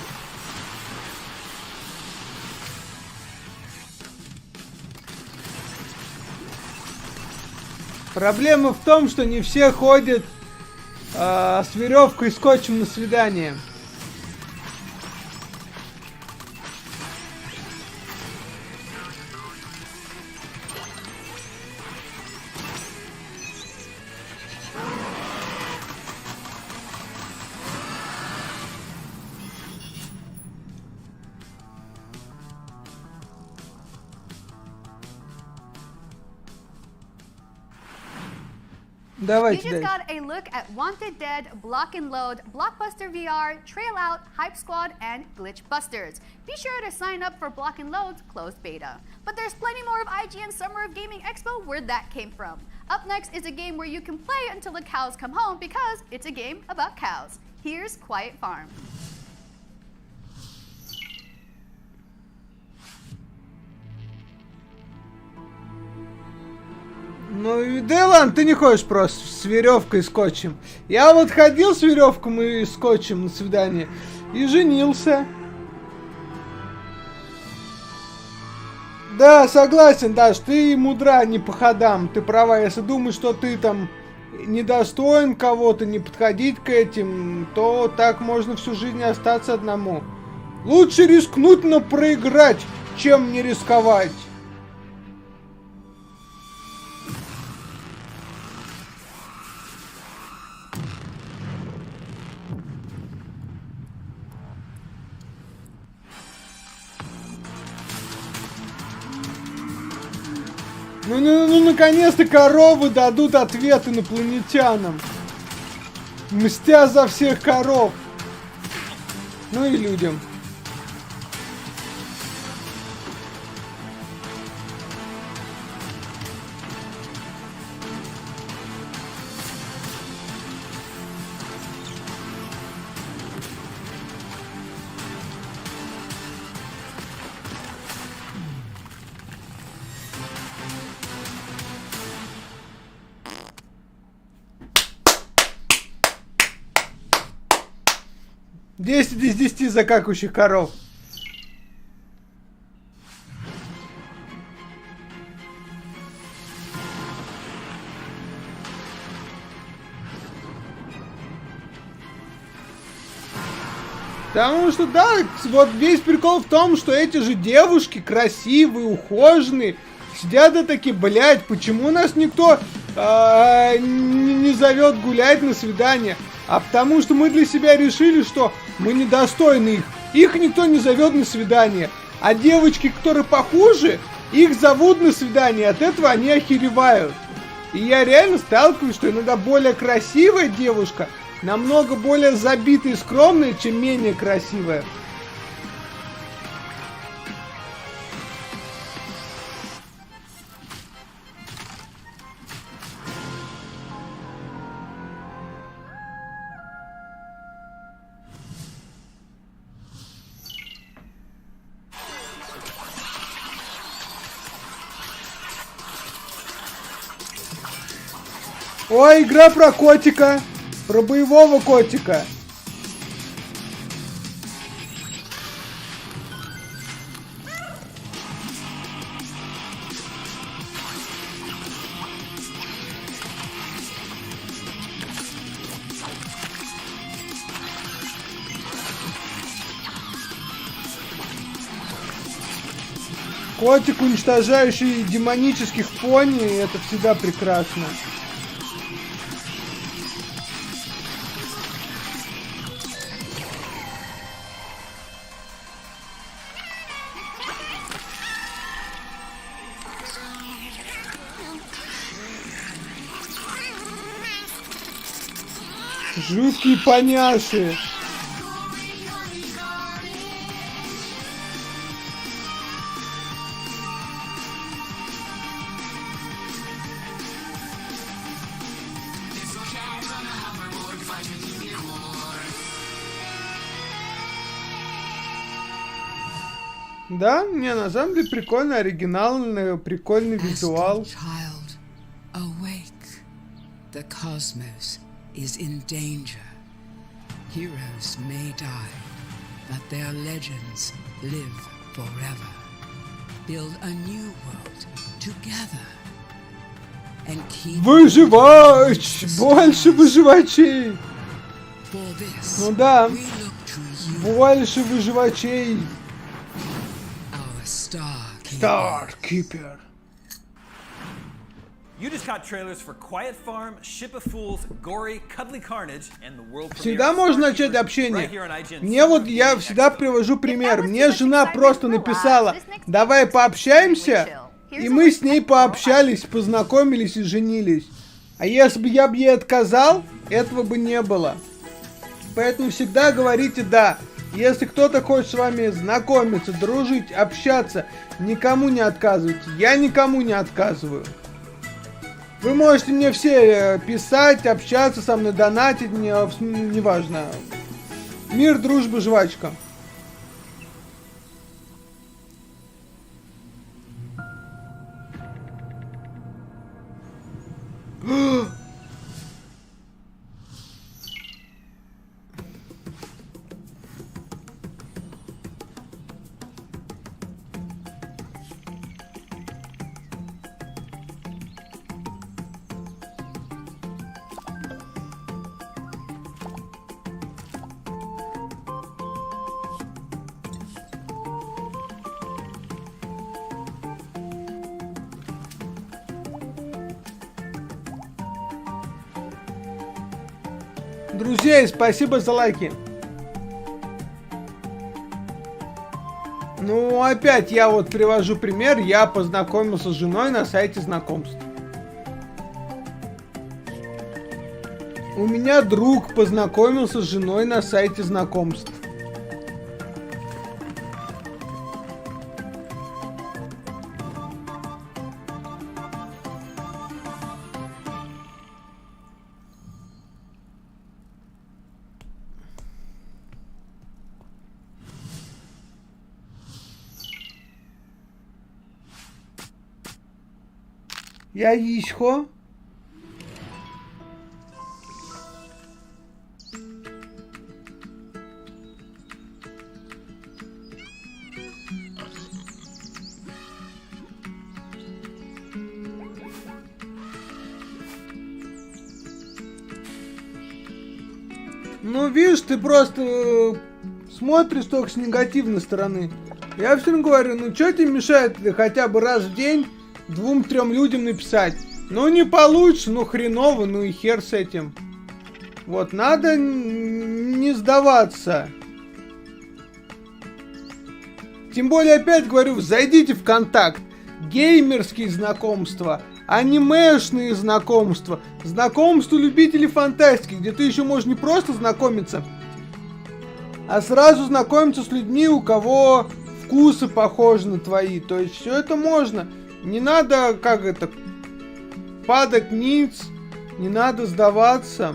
S3: Проблема в том, что не все ходят с веревкой и скотчем на свидание.
S9: You just got a look at Wanted Dead, Block and Load, Blockbuster VR, Trail Out, Hype Squad, and Glitch Busters. Be sure to sign up for Block and Load's closed beta. But there's plenty more of IGN Summer of Gaming Expo where that came from. Up next is a game where you can play until the cows come home because it's a game about cows. Here's Quiet Farm.
S3: Ну и да ладно, ты не ходишь просто с веревкой и скотчем. Я вот ходил с веревкой и скотчем на свидание и женился. Да, согласен, Даш, ты мудра не по ходам. Ты права, если думаешь, что ты там недостоин кого-то, не подходить к этим, то так можно всю жизнь остаться одному. Лучше рискнуть, но проиграть, чем не рисковать. Ну, наконец-то коровы дадут ответ инопланетянам. Мстя за всех коров. Ну и людям. Десять из 10 за какающих коров. Потому что, да, вот весь прикол в том, что эти же девушки красивые, ухоженные, сидят и такие, блядь, почему нас никто не зовет гулять на свидание? А потому что мы для себя решили, что мы недостойны их. Их никто не зовет на свидание. А девочки, которые похуже, их зовут на свидание. От этого они охеревают. И я реально сталкиваюсь, что иногда более красивая девушка намного более забитая и скромная, чем менее красивая. Ой, игра про котика. Про боевого котика. Котик, уничтожающий демонических пони, это всегда прекрасно. Жуткие поняши. Да, не, на самом деле прикольно, оригинальный, прикольный визуал.
S7: Child, awake. The cosmos is in danger. Heroes may die, but their legends live forever. Build a new world together. And keep
S3: Выживач! Больше выживачей! Ну да, больше выживачей. Star Keeper.
S8: You just caught trailers for Quiet Farm, Ship of Fools, Gory, Cuddly Carnage, and the world premiere.
S3: Всегда можно начать общение. Мне вот, я всегда привожу пример. Мне жена просто написала, давай пообщаемся, и мы с ней пообщались, познакомились и женились. А если бы я ей отказал, этого бы не было. Поэтому всегда говорите «да». Если кто-то хочет с вами знакомиться, дружить, общаться, никому не отказывайте. Я никому не отказываю. Вы можете мне все писать, общаться со мной, донатить, мне неважно. Мир, дружба, жвачка. Друзья, спасибо за лайки. Ну, опять я вот привожу пример. Я познакомился с женой на сайте знакомств. У меня друг познакомился с женой на сайте знакомств. Яичко. Ну, видишь, ты просто смотришь только с негативной стороны. Я все равно говорю, ну, что тебе мешает хотя бы раз в день 2-3 людям написать? Ну, не получится, ну, хреново, ну и хер с этим. Вот, надо не сдаваться. Тем более, опять говорю, зайдите в контакт. Геймерские знакомства, анимешные знакомства, знакомства любителей фантастики, где ты еще можешь не просто знакомиться, а сразу знакомиться с людьми, у кого вкусы похожи на твои. То есть все это можно. Не надо, как это, падать ниц, не надо сдаваться.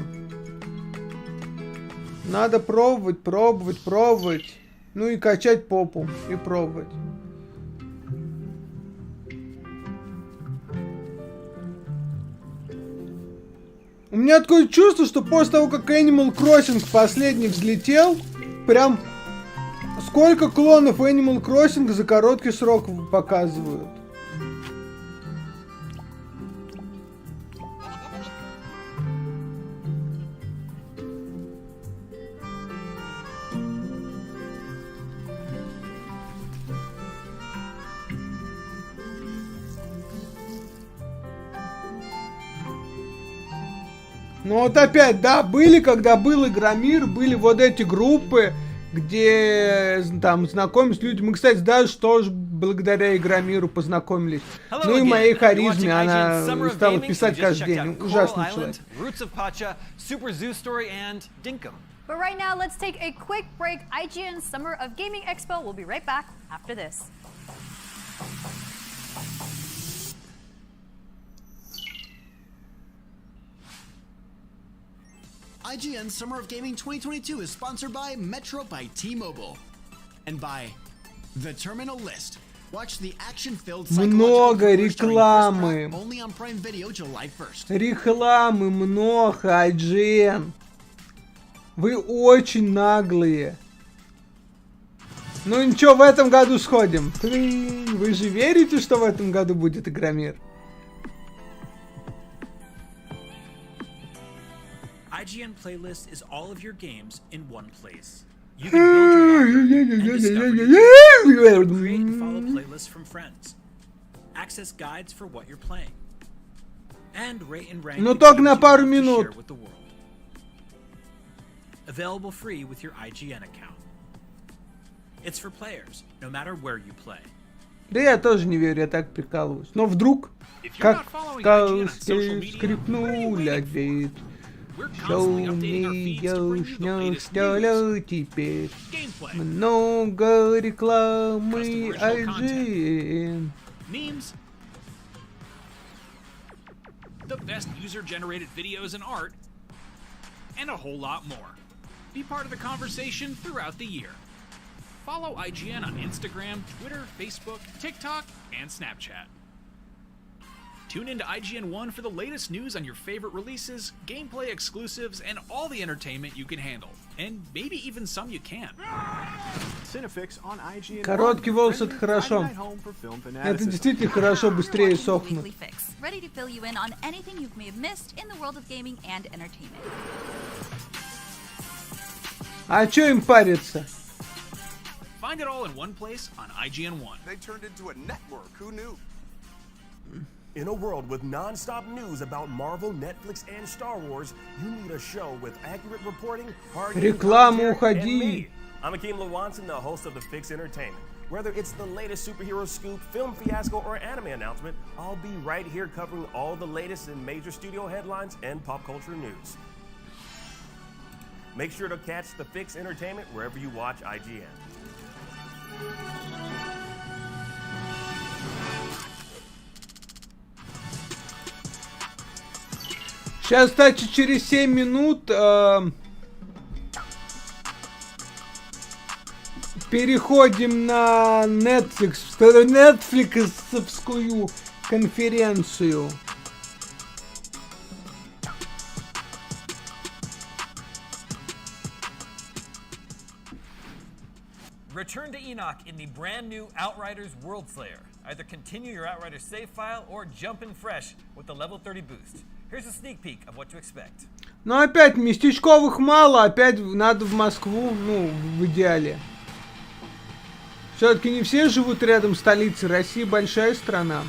S3: Надо пробовать, пробовать, пробовать. Ну и качать попу, и пробовать. У меня такое чувство, что после того, как Animal Crossing последний взлетел, прям сколько клонов Animal Crossing за короткий срок показывают. Ну вот опять, да, были, когда был Игромир, были вот эти группы, где там знакомились люди. Мы, кстати, даже тоже благодаря Игромиру познакомились. Ну и моей харизме, она стала писать каждый день. Ужасный человек.
S9: But right now, let's take a quick break. IGN Summer of Gaming Expo. We'll be right back after this.
S4: IGN Summer of Gaming 2022 is sponsored by Metro by T-Mobile and by The Terminal List. Watch the action-filled
S3: много рекламы.
S4: Only on Prime Video July 1st.
S3: Рекламы много, IGN. Вы очень наглые. Ну ничего, в этом году сходим. Вы же верите, что в этом году будет Игромир?
S6: IGN Playlist is all of your games in one place. You can build your library and discover new games, create and follow playlists from friends, access guides for what you're playing, and rate and rank
S3: Ну только на пару минут.
S6: with the world. Available free with your IGN account. It's for players, no matter where you play.
S3: Да я тоже не верю, я так прикалываюсь. Но вдруг, как скрипнула дверь, что теперь много рекламы IGN.
S6: Memes. The best user-generated videos and art, and a whole lot more. Be part of the conversation throughout the year. Follow IGN on Instagram, Twitter, Facebook, TikTok, and Snapchat. Tune into IGN 1 for the latest news on your favorite releases, gameplay exclusives, and all the entertainment you can handle. And maybe even some you can't.
S3: Короткий волос — это хорошо. Это действительно хорошо, быстрее сохнут.
S17: Ready to fill you in on anything you may have missed in the world of gaming and entertainment.
S3: А чё им париться?
S6: Find it all in one place on IGN 1.
S18: They turned into a network. Who knew?
S15: In a world with non-stop news about Marvel, Netflix, and Star Wars, you need a show with accurate reporting, hard-hitting
S3: Реклама,
S15: commentary, and
S3: уходи.
S15: me. I'm Akeem Lewanson, the host of the Fix Entertainment. Whether it's the latest superhero scoop, film fiasco, or anime announcement, I'll be right here covering all the latest in major studio headlines and pop culture news. Make sure to catch the Fix Entertainment wherever you watch IGN.
S3: Сейчас, кстати, через 7 минут переходим на Netflix-овскую конференцию.
S8: Return to Enoch in the brand new Outriders World Slayer. Either continue your Outriders save file or jump in fresh with the level 30 boost. Here's a sneak peek of what to expect.
S3: Но опять местечковых мало, опять надо в Москву, ну, в идеале. Все-таки не все живут рядом с столицей, Россия большая страна.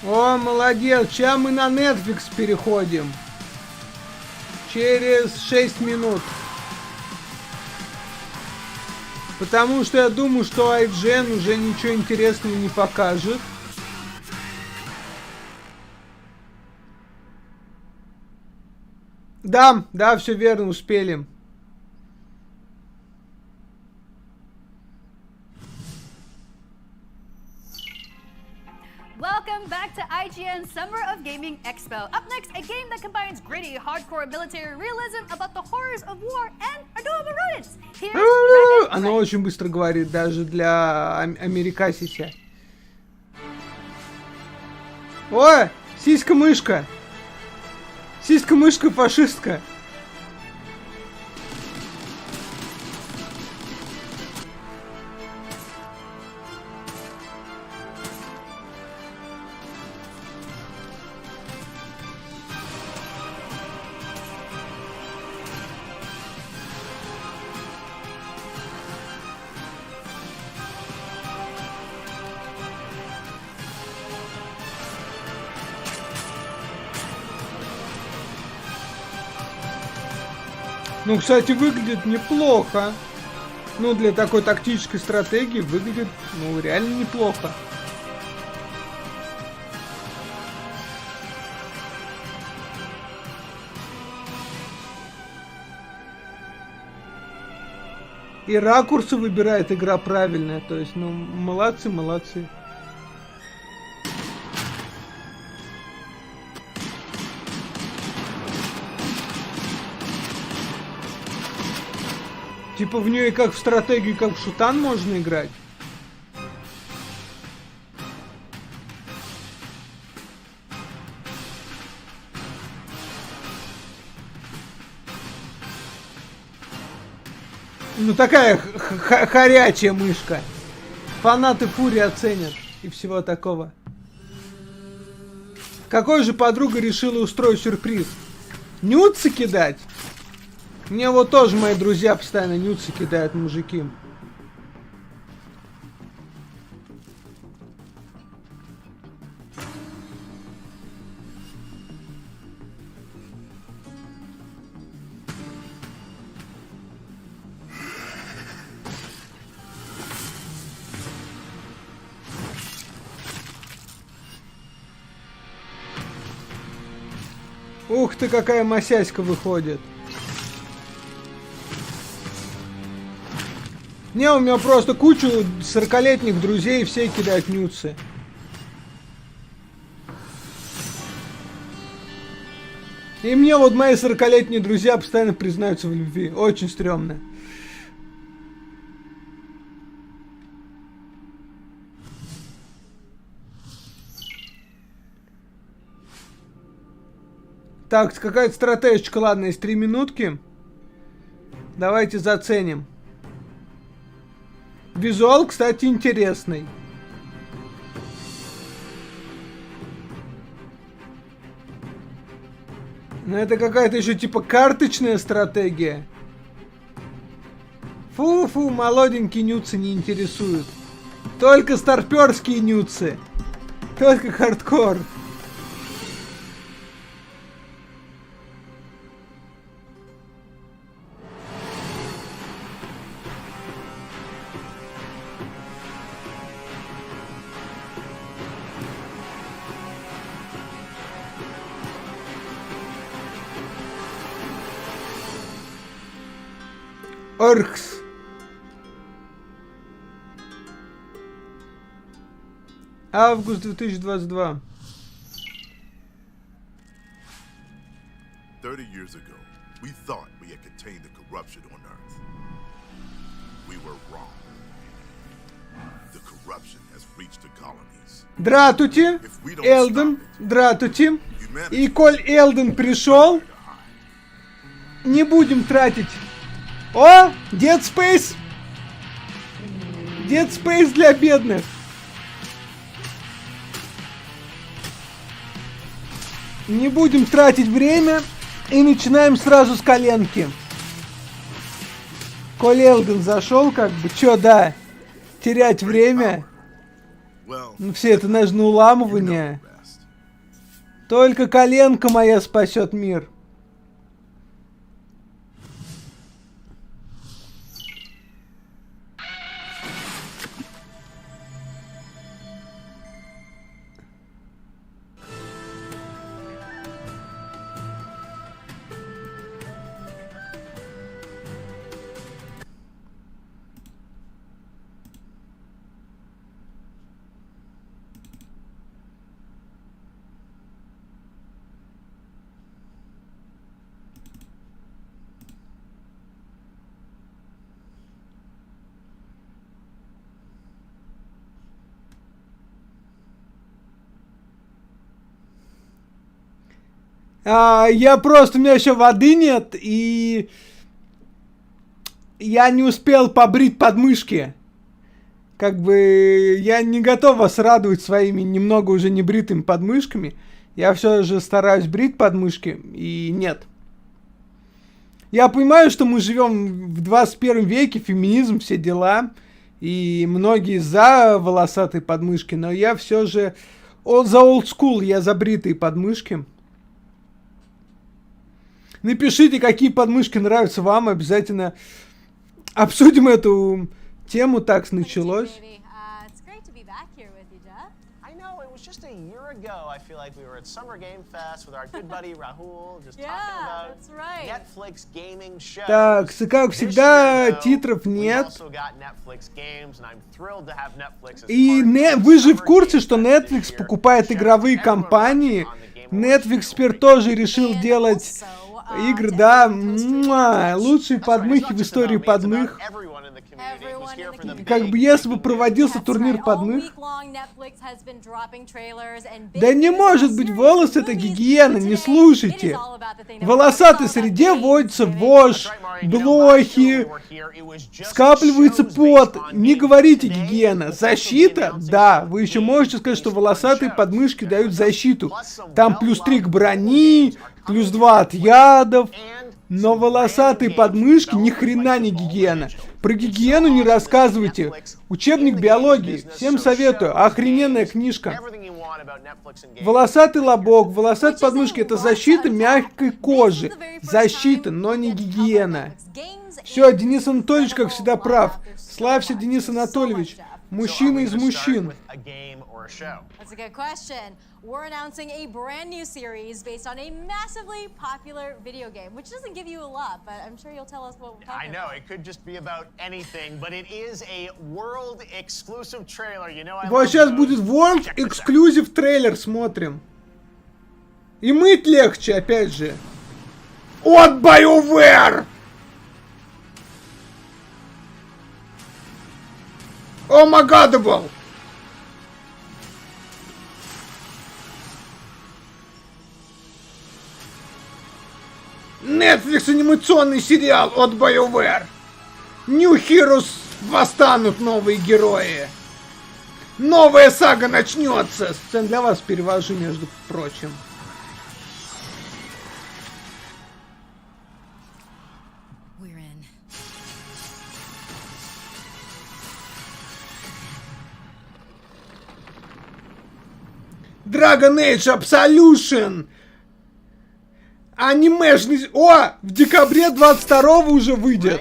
S3: О, молодец, сейчас мы на Netflix переходим. Через 6 минут. Потому что я думаю, что IGN уже ничего интересного не покажет. Да, все верно, успели.
S9: Welcome back to IGN Summer of Gaming Expo. Up next, a game that combines gritty, hardcore military realism about the horrors of war and adorable rodents. Here's
S3: Она очень быстро говорит, даже для америкасися. О, сиська-мышка. Сиська-мышка фашистка. Ну, кстати, выглядит неплохо. Ну, для такой тактической стратегии выглядит, ну, реально неплохо. И ракурсы выбирает игра правильная. То есть, ну, молодцы, молодцы. Типа в нее как в стратегию, как в шутан можно играть. Ну такая хорячая мышка. Фанаты Фури оценят и всего такого. Какой же подруга решила устроить сюрприз? Нюцы кидать? Мне вот тоже мои друзья постоянно нюцы кидают, мужики. Ух ты, какая масяська выходит. Не, у меня просто кучу 40-летних друзей, все кидают нюцы. И мне вот мои 40-летние друзья постоянно признаются в любви. Очень стрёмно. Так, какая-то стратежечка, ладно, из 3 минутки. Давайте заценим. Визуал, кстати, интересный. Но это какая-то еще типа карточная стратегия. Фу-фу, молоденькие нюцы не интересуют. Только старперские нюцы. Только хардкор. Оркс. Август 2022.
S10: 30 years ago, we thought we had contained the corruption on Earth. We were wrong. The corruption has reached the colonies.
S3: Дратути, Элден, дратути. И коль Элден пришел, не будем тратить. О, Dead Space! Dead Space для бедных. Не будем тратить время и начинаем сразу с коленки. Коль Элден зашел, как бы, чё, да, терять время. Ну, все это нужно уламывание. Только коленка моя спасет мир. Я просто, у меня еще воды нет, и я не успел побрить подмышки. Как бы я не готов вас радовать своими немного уже небритыми подмышками. Я все же стараюсь брить подмышки, и нет. Я понимаю, что мы живем в 21 веке, феминизм, все дела, и многие за волосатые подмышки, но я все же за old school, я за бритые подмышки. Напишите, какие подмышки нравятся вам. Обязательно обсудим эту тему. Так началось.
S11: Just a year ago, I feel like we were at Summer Game Fest with our good buddy Rahul, just talking about Netflix gaming shows.
S3: Так, как всегда, титров нет. И вы же в курсе, что Netflix покупает игровые компании? Netflix теперь тоже решил делать игры, да? Лучшие подмыхи в истории подмых. Как бы если бы проводился турнир подмых. Да не может быть, волосы это гигиена, не слушайте. В волосатой среде водится вошь, блохи, скапливается пот. Не говорите гигиена. Защита? Да, вы еще можете сказать, что волосатые подмышки дают защиту. Там +3 к брони, +2 от ядов. Но волосатые подмышки ни хрена не гигиена. Про гигиену не рассказывайте. Учебник биологии. Всем советую. Охрененная книжка. Волосатый лобок, волосатые подмышки — это защита мягкой кожи. Защита, но не гигиена. Все, Денис Анатольевич, как всегда, прав. Славься, Денис Анатольевич. Мужчина из мужчин.
S16: We're announcing a brand new series based on a massively popular video game, which doesn't give you a lot, but I'm sure you'll tell us what we're talking about.
S11: I know, it could just be about anything, but it is a world exclusive trailer. You know,
S3: вот сейчас будет World Exclusive трейлер, смотрим. И мыть легче, опять же. От BioWare! Омагадабл! Netflix анимационный сериал от BioWare. New Heroes, восстанут новые герои. Новая сага начнется. Специально для вас перевожу, между прочим. Dragon Age Absolution. Анимешный... О! В декабре 22-го уже выйдет.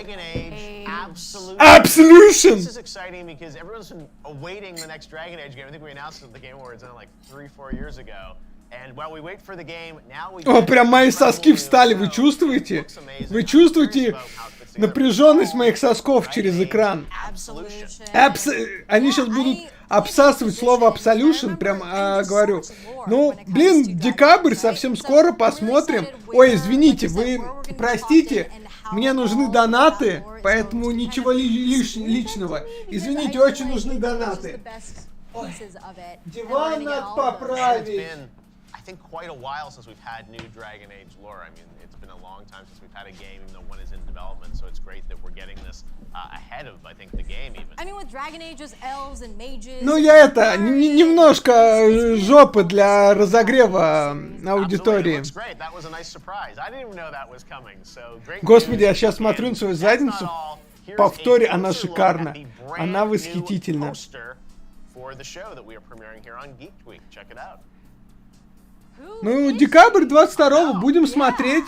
S3: Absolution!
S11: This is exciting because everyone's been awaiting the next Dragon Age game. I think we announced it at the Game Awards like 3-4 years ago. And while we wait for the game, now we...
S3: О, прям мои соски встали, вы чувствуете? Вы чувствуете напряженность моих сосков через экран? Они сейчас будут обсасывать слово Absolution, прям говорю. Ну, блин, декабрь, совсем скоро посмотрим. Ой, извините, вы простите, мне нужны донаты, поэтому ничего личного. Извините, очень нужны донаты. Ой, диван надо поправить.
S11: I think quite a while since we've had new Dragon Age lore. I mean, it's been a long time since we've had a game, even though one is in development. So it's great that we're getting this ahead of, I think, the game even.
S16: I mean, with Dragon Age's elves and mages.
S3: Ну я это немножко жопы для разогрева аудитории. Господи, я сейчас смотрю на свою задницу. Повтори, она шикарна, она восхитительна. Ну, декабрь 22-го будем смотреть.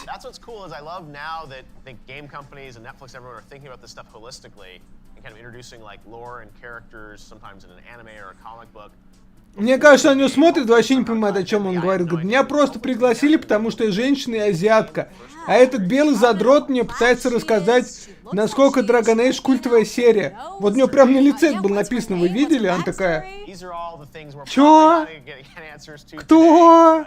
S3: Мне кажется, они смотрят, вообще не понимают, о чем он говорит. Говорит, меня просто пригласили, потому что я женщина и азиатка. А этот белый задрот мне пытается рассказать, насколько Dragon Age культовая серия. Вот у него прям на лице это было написано, вы видели? Она такая... Чё? Кто?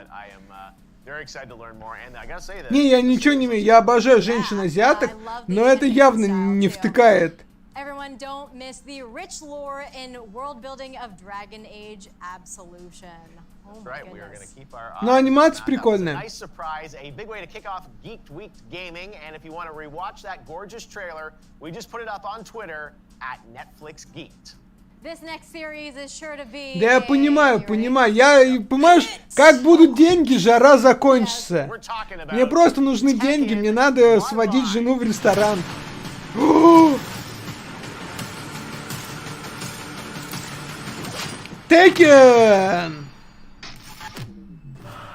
S3: Не, я ничего не имею, я обожаю женщин-азиаток, но это явно не втыкает.
S16: Everyone, don't miss the rich lore and world building of Dragon Age Absolution.
S11: That's right, we are going to keep our
S3: Но анимация прикольная.
S11: Nice surprise, a big way to kick off Geeked Week gaming, and if you want to rewatch that gorgeous trailer, we just put it up on Twitter at Netflix Geeked.
S16: This next series is sure to be...
S3: Да я понимаю. Я, понимаешь, как будут деньги, жара закончится. Мне просто нужны деньги, мне надо сводить жену в ресторан. Taken!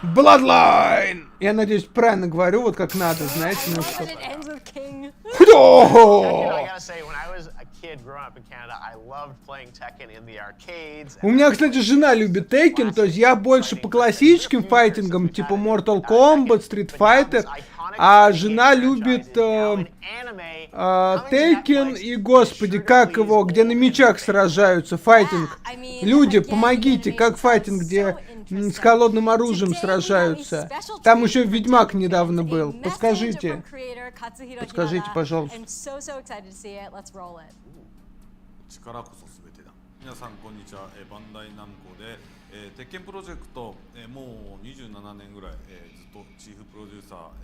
S3: Bloodline! Я надеюсь, правильно говорю, вот как надо, знаете, ну что. У меня, кстати, жена любит Tekken, то есть я больше по классическим файтингам, типа Mortal Kombat, Street Fighter, а жена любит Tekken и, господи, как его, где на мечах сражаются, файтинг. Люди, помогите, как файтинг, где с холодным оружием сражаются. Там еще Ведьмак недавно был. Подскажите. Подскажите, пожалуйста.
S13: 皆さんこんにちは、バンダイナムコで、鉄拳プロジェクト、もう27年ぐらい、ずっとチーフプロデューサー、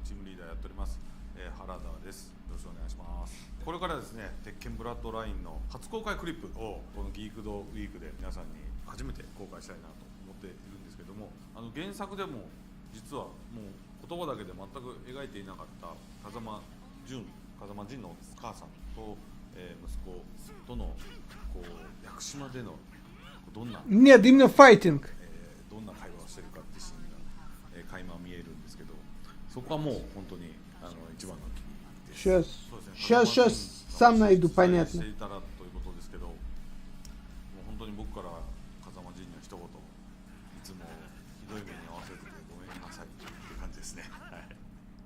S13: チームリーダーやっております、原田です。よろしくお願いします。これからですね、鉄拳ブラッドラインの初公開クリップをこのギークドウィークで皆さんに初めて公開したいなと思っているんですけども、原作でも実はもう言葉だけで全く描いていなかった風間仁のお母さんと、息子とのこう屋久島でのどんな
S3: Нет, именно файтинг.
S13: どんな会話をしてるかってシーンが垣間見えるんですけど、そこはもう本当に一番の気に入って
S3: Сейчас сам найду, понятно.
S13: していたらということですけど、もう本当に僕から風間仁には一言、いつもひどい目に遭わせてごめんなさいっていう感じですね。はい。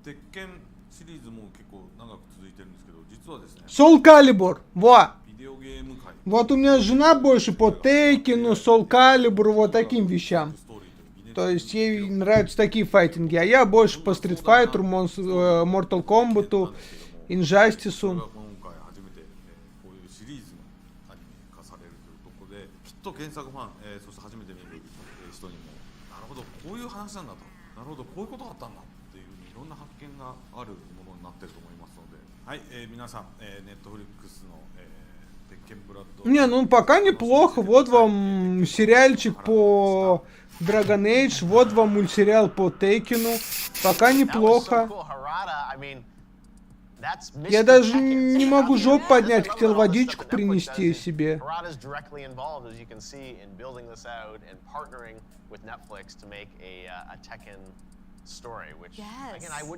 S13: 鉄拳シリーズも結構長く続いてるんですけど、実はですね。
S3: Soul Calibur, во. Вот у меня жена больше по Тейкину, Soul Calibur, вот таким вещам. То есть ей нравятся такие файтинги, а я больше по Street Fighter, Mortal Kombat, Injustice.
S13: 原作ファン、そして初めて見る人にもなるほどこういう話なんだと、なるほどこういうことだったんだっていうふうにいろんな発見があるものになっていると思いますので、はい、皆さん、Netflix の、
S3: Не, ну пока неплохо. Вот вам сериальчик по Dragon Age, вот вам мультсериал по Тейкину. Пока неплохо. Я даже не могу жопу поднять, хотел водичку принести себе.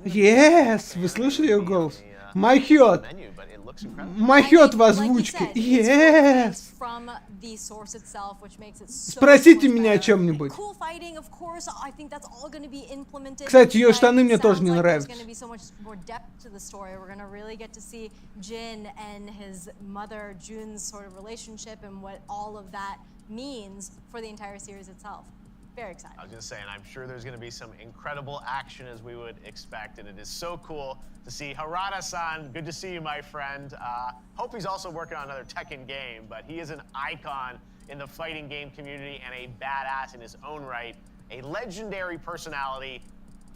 S3: Yes, вы слышали ее голос? Майхёт! Майхёт в озвучке! Yes! Спросите меня о чем-нибудь. Кстати, ее штаны мне тоже не нравятся.
S11: Very excited. I was going to say, and I'm sure there's going to be some incredible action as we would expect, and it is so cool to see Harada-san. Good to see you, my friend. Hope he's also working on another Tekken game, but he is an icon in the fighting game community and a badass in his own right, a legendary personality,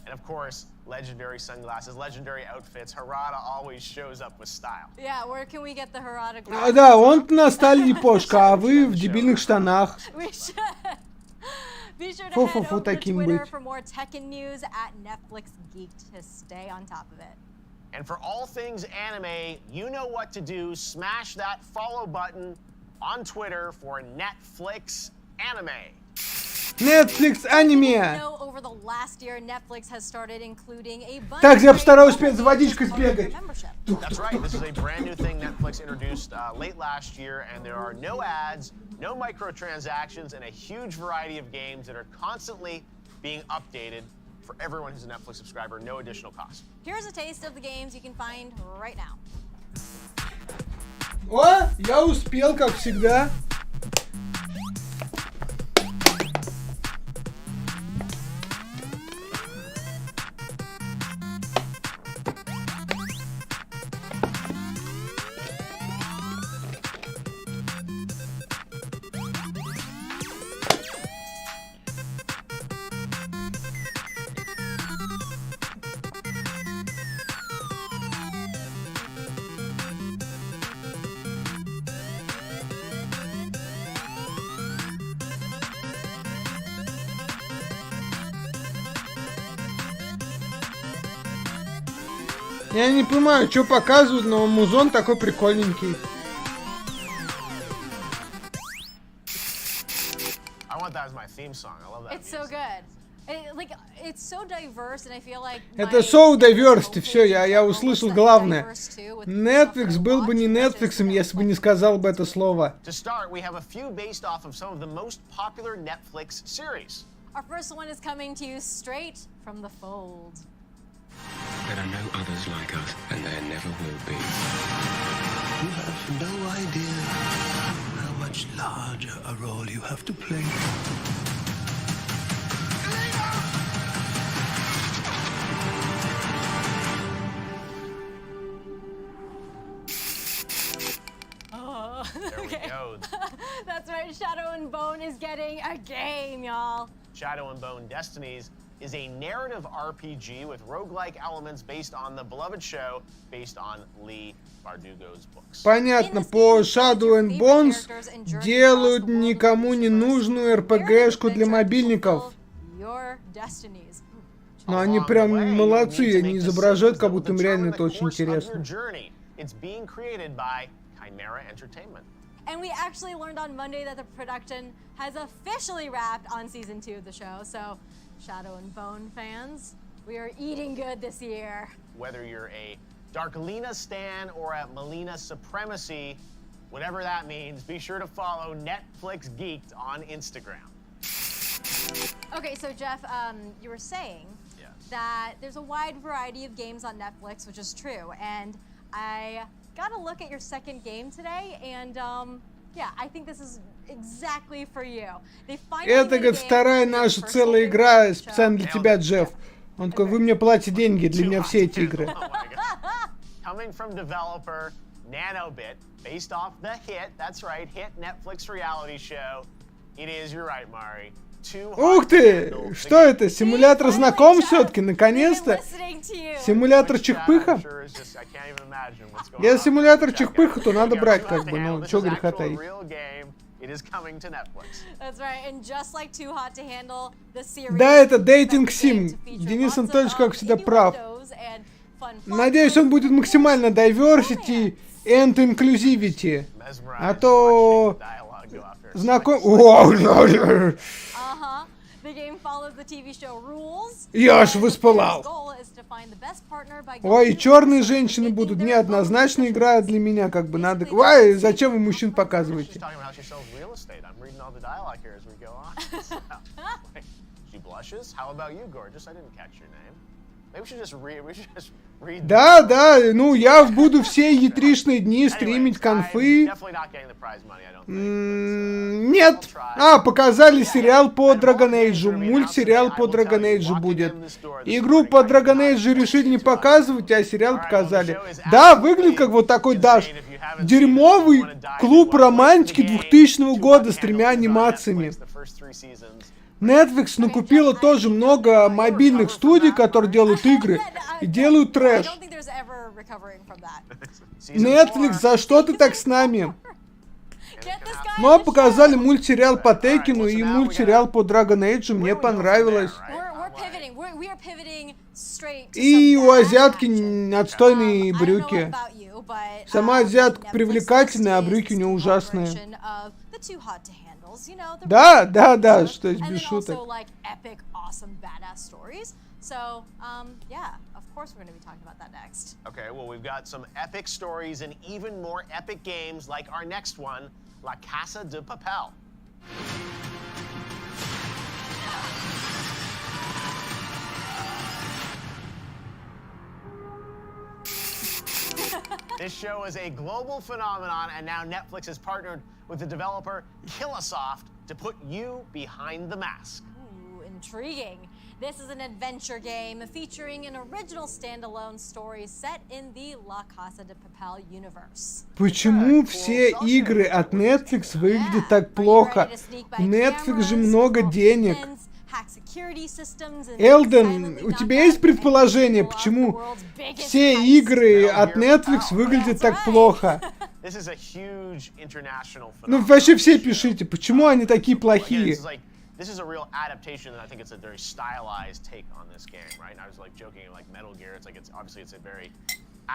S11: and of course, legendary sunglasses, legendary outfits. Harada always shows up with style.
S16: Yeah, where can we get the Harada glasses?
S3: Да, он на стале япошка, а вы в дебильных штанах.
S16: We should. Be sure to head over to Twitter for more Tekken news at Netflix Geeked to stay on top of it.
S11: And for all things anime, you know what to do. Smash that follow button on Twitter for Netflix Anime.
S3: Netflix аниме.
S16: Over the last year, Netflix has started including a bunch
S3: Так, я постараюсь успеть за водичкой сбегать.
S11: That's right. This is a brand new thing Netflix introduced late last year, and there are no ads, no microtransactions, and a huge variety of games that are constantly being updated for everyone who's a Netflix subscriber, no additional cost.
S16: Here's a taste of the games you can find right now.
S3: О, я успел, как всегда. Я не понимаю, что показывают, но музон такой прикольненький.
S11: I want that as my theme song. I love that.
S16: It's so good.
S3: Это so diversity, все, я услышал главное. Netflix был бы не Netflix, если бы не сказал бы это слово.
S11: To start, we have a few based off of some of the most popular Netflix series.
S16: Our first one is coming to you straight from the fold.
S12: There are no others like us, and there never will be.
S19: You have no idea how much larger a role you have to play.
S11: There we go.
S16: That's right, Shadow and Bone is getting a game, y'all.
S11: Shadow and Bone Destinies is a narrative RPG with roguelike elements based on the beloved show based on Lee Bardugo's books.
S3: Понятно, по Shadow and Bones делают никому не нужную РПГшку для мобильников. Но они прям молодцы, они изображают, как будто им реально это очень интересно.
S11: It's being created by Chimera Entertainment.
S16: And we actually learned on Monday that the production has officially wrapped on season 2 of the show. So, Shadow and Bone fans, we are eating good this year.
S11: Whether you're a Darklina stan or at Melina Supremacy, whatever that means, be sure to follow Netflix Geeked on Instagram.
S16: Okay, so Jeff, you were saying that there's a wide variety of games on Netflix, which is true. And I got a look at your second game today, and yeah, I think this is exactly for you.
S3: Это, говорит, вторая наша целая игра специально для тебя, Джефф. Он такой, вы мне платите деньги, для меня все эти игры.
S11: Coming from developer Nanobit, based off the hit, that's right, hit Netflix reality show. It is, you're right, Mari.
S3: Ух ты! Что это? Симулятор знаком все-таки, наконец-то? Симулятор чихпыха? Если симулятор чихпыха, то надо брать, как бы, ну, чё греха таить. Да, это дейтинг сим. Денис Анатольевич, как всегда, прав. Надеюсь, он будет максимально diversity and inclusivity. А то... Знаком... Я аж воспылал. Ой, черные женщины будут неоднозначно играют для меня, как бы надо... Ой, зачем вы мужчин показываете? Да, да, ну я буду все E3-шные дни стримить конфы. Нет. Показали сериал по Dragon Age. Мультсериал по Dragon Age будет. Игру по Dragon Age решили не показывать, а сериал показали. Да, выглядит как вот такой Даш. Дерьмовый клуб романтики 2000 года с 3 анимациями. Netflix накупила тоже много мобильных студий, которые делают игры и делают трэш. Netflix, за что ты так с нами? Но показали мультсериал по Текину и мультсериал по Dragon Age, мне понравилось. И у азиатки отстойные брюки. Сама азиатка привлекательная, а брюки у нее ужасные. Да, да, да, что есть без шуток.
S16: So, yeah, of course we're going to be talking about that next.
S11: Okay, well, we've got some epic stories and even more epic games like our next one, La Casa de Papel. This show is a global phenomenon, and now Netflix has partnered with the developer Killisoft to put you behind the mask.
S16: Ooh, intriguing. This is an adventure game featuring an original standalone story set in the La Casa de Papel universe.
S3: Почему все игры от Netflix выглядят так плохо? У Netflix же много денег. Элден, у тебя есть предположение, почему все игры от Netflix выглядят так плохо? Ну вообще все пишите, почему они такие плохие?
S11: This is a real adaptation, and I think it's a very stylized take on this game, right? And I was like joking, like Metal Gear. It's like it's obviously a very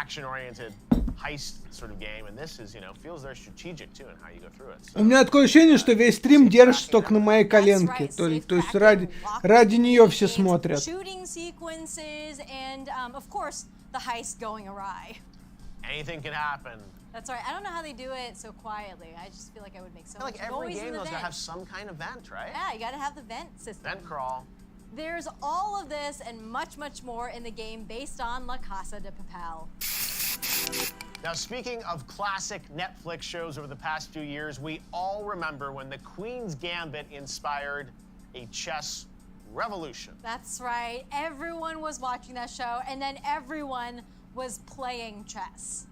S11: action-oriented heist sort of game, and this is, feels very strategic too in how you go through it.
S3: У меня такое ощущение, что весь стрим держится только на моей коленке. То есть ради нее все смотрят.
S16: Shooting sequences and, of course, the heist going awry.
S11: Anything can happen.
S16: That's right. I don't know how they do it so quietly. I just feel like I would make so much
S11: like every
S16: noise in
S11: game
S16: the
S11: has got to
S16: vent.
S11: have some kind of vent, right?
S16: Yeah, you gotta have the vent system.
S11: Vent crawl.
S16: There's all of this and much, much more in the game based on La Casa de Papel.
S11: Now, speaking of classic Netflix shows over the past few years, we all remember when the Queen's Gambit inspired a chess revolution.
S16: That's right. Everyone was watching that show, and then everyone was playing chess.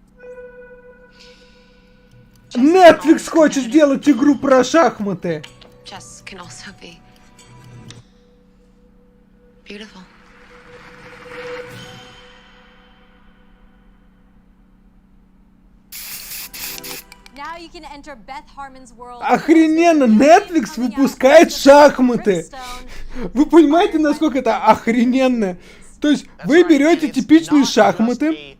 S3: Netflix хочет сделать игру про шахматы.
S20: Chess can also be beautiful.
S16: Now you can enter Beth Harmon's world.
S3: Охрененно, Netflix выпускает шахматы. Вы понимаете, насколько это охрененно? То есть вы берете типичные шахматы,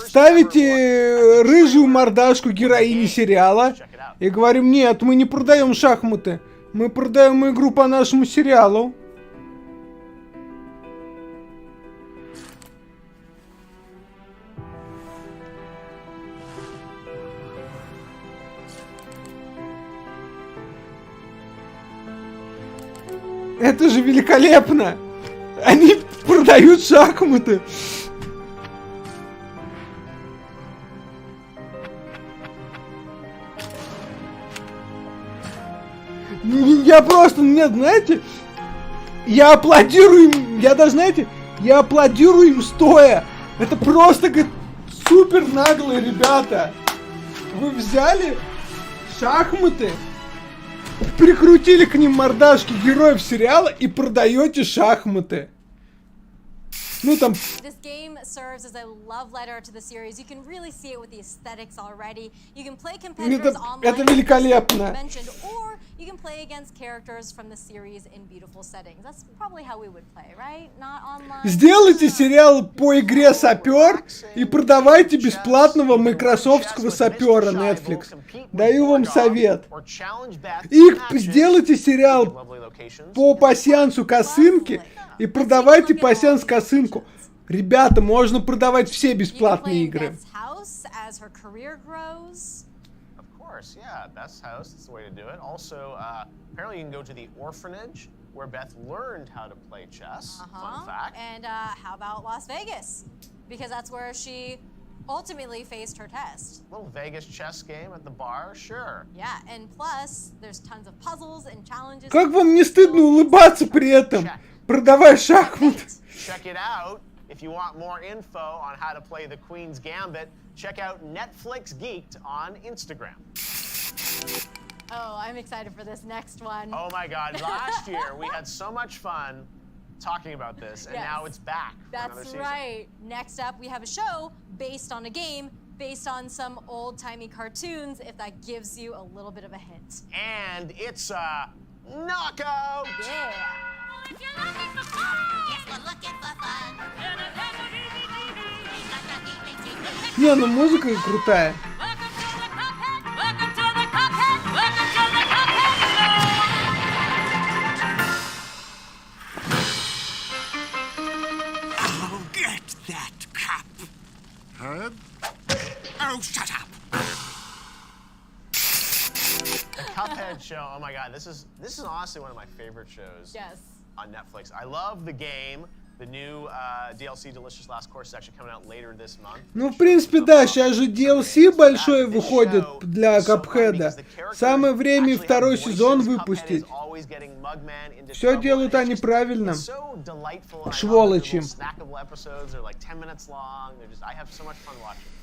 S3: ставите рыжую мордашку героини сериала и говорим: нет, мы не продаем шахматы, мы продаем игру по нашему сериалу. Это же великолепно! Они продают шахматы! Я просто, нет, знаете, я аплодирую им, я даже, знаете, я аплодирую им стоя. Это просто, говорит, супер наглые ребята. Вы взяли шахматы, прикрутили к ним мордашки героев сериала и продаете шахматы. Ну там...
S16: This game serves as a love letter to the series. You can really see it with the aesthetics already. You can play competitors online,
S3: это великолепно.
S16: mentioned, or you can play against characters from the series in beautiful settings. That's probably how we would play, right? Not online.
S3: Сделайте сериал по игре «Сапер» и продавайте бесплатного майкрософтского сапера Netflix. Даю вам совет. И сделайте сериал по пасьянсу косынки и продавайте пасьянс косынку. Ребята, можно продавать все бесплатные игры.
S11: Yeah, Beth's house, that's the way to do it. Also, apparently you can go to the orphanage where Beth learned how to play chess. Fun fact.
S16: And how about Las Vegas? Because that's where she ultimately faced her test.
S11: Little Vegas chess game at the bar, sure.
S16: Yeah, and plus, there's tons of puzzles and challenges.
S3: Как вам не стыдно улыбаться при этом, продавая шахматы?
S11: Check it out. If you want more info on how to play the Queen's Gambit, check out Netflix Geeked on Instagram.
S16: Oh, I'm excited for this next one.
S11: Oh my God, last year we had so much fun talking about this, and now it's back for another season.
S16: That's right. Next up, we have a show based on a game, based on some old-timey cartoons, if that gives you a little bit of a hint.
S11: And it's a knockout!
S16: Yeah.
S20: If you're looking for fun, yes, we're looking for fun.
S3: Не, ну музыка крутая.
S20: Oh, get that cup.
S10: Huh?
S20: Oh, shut up.
S11: The Cuphead show, oh my God, this is honestly one of my favorite shows.
S16: Yes.
S11: On Netflix. I love the game. The new DLC Delicious Last Course is actually coming out later this month.
S3: Ну, в принципе, да, сейчас же DLC большой выходит для Cuphead. Самое время и второй сезон выпустить. Все делают они правильно. Сволочи.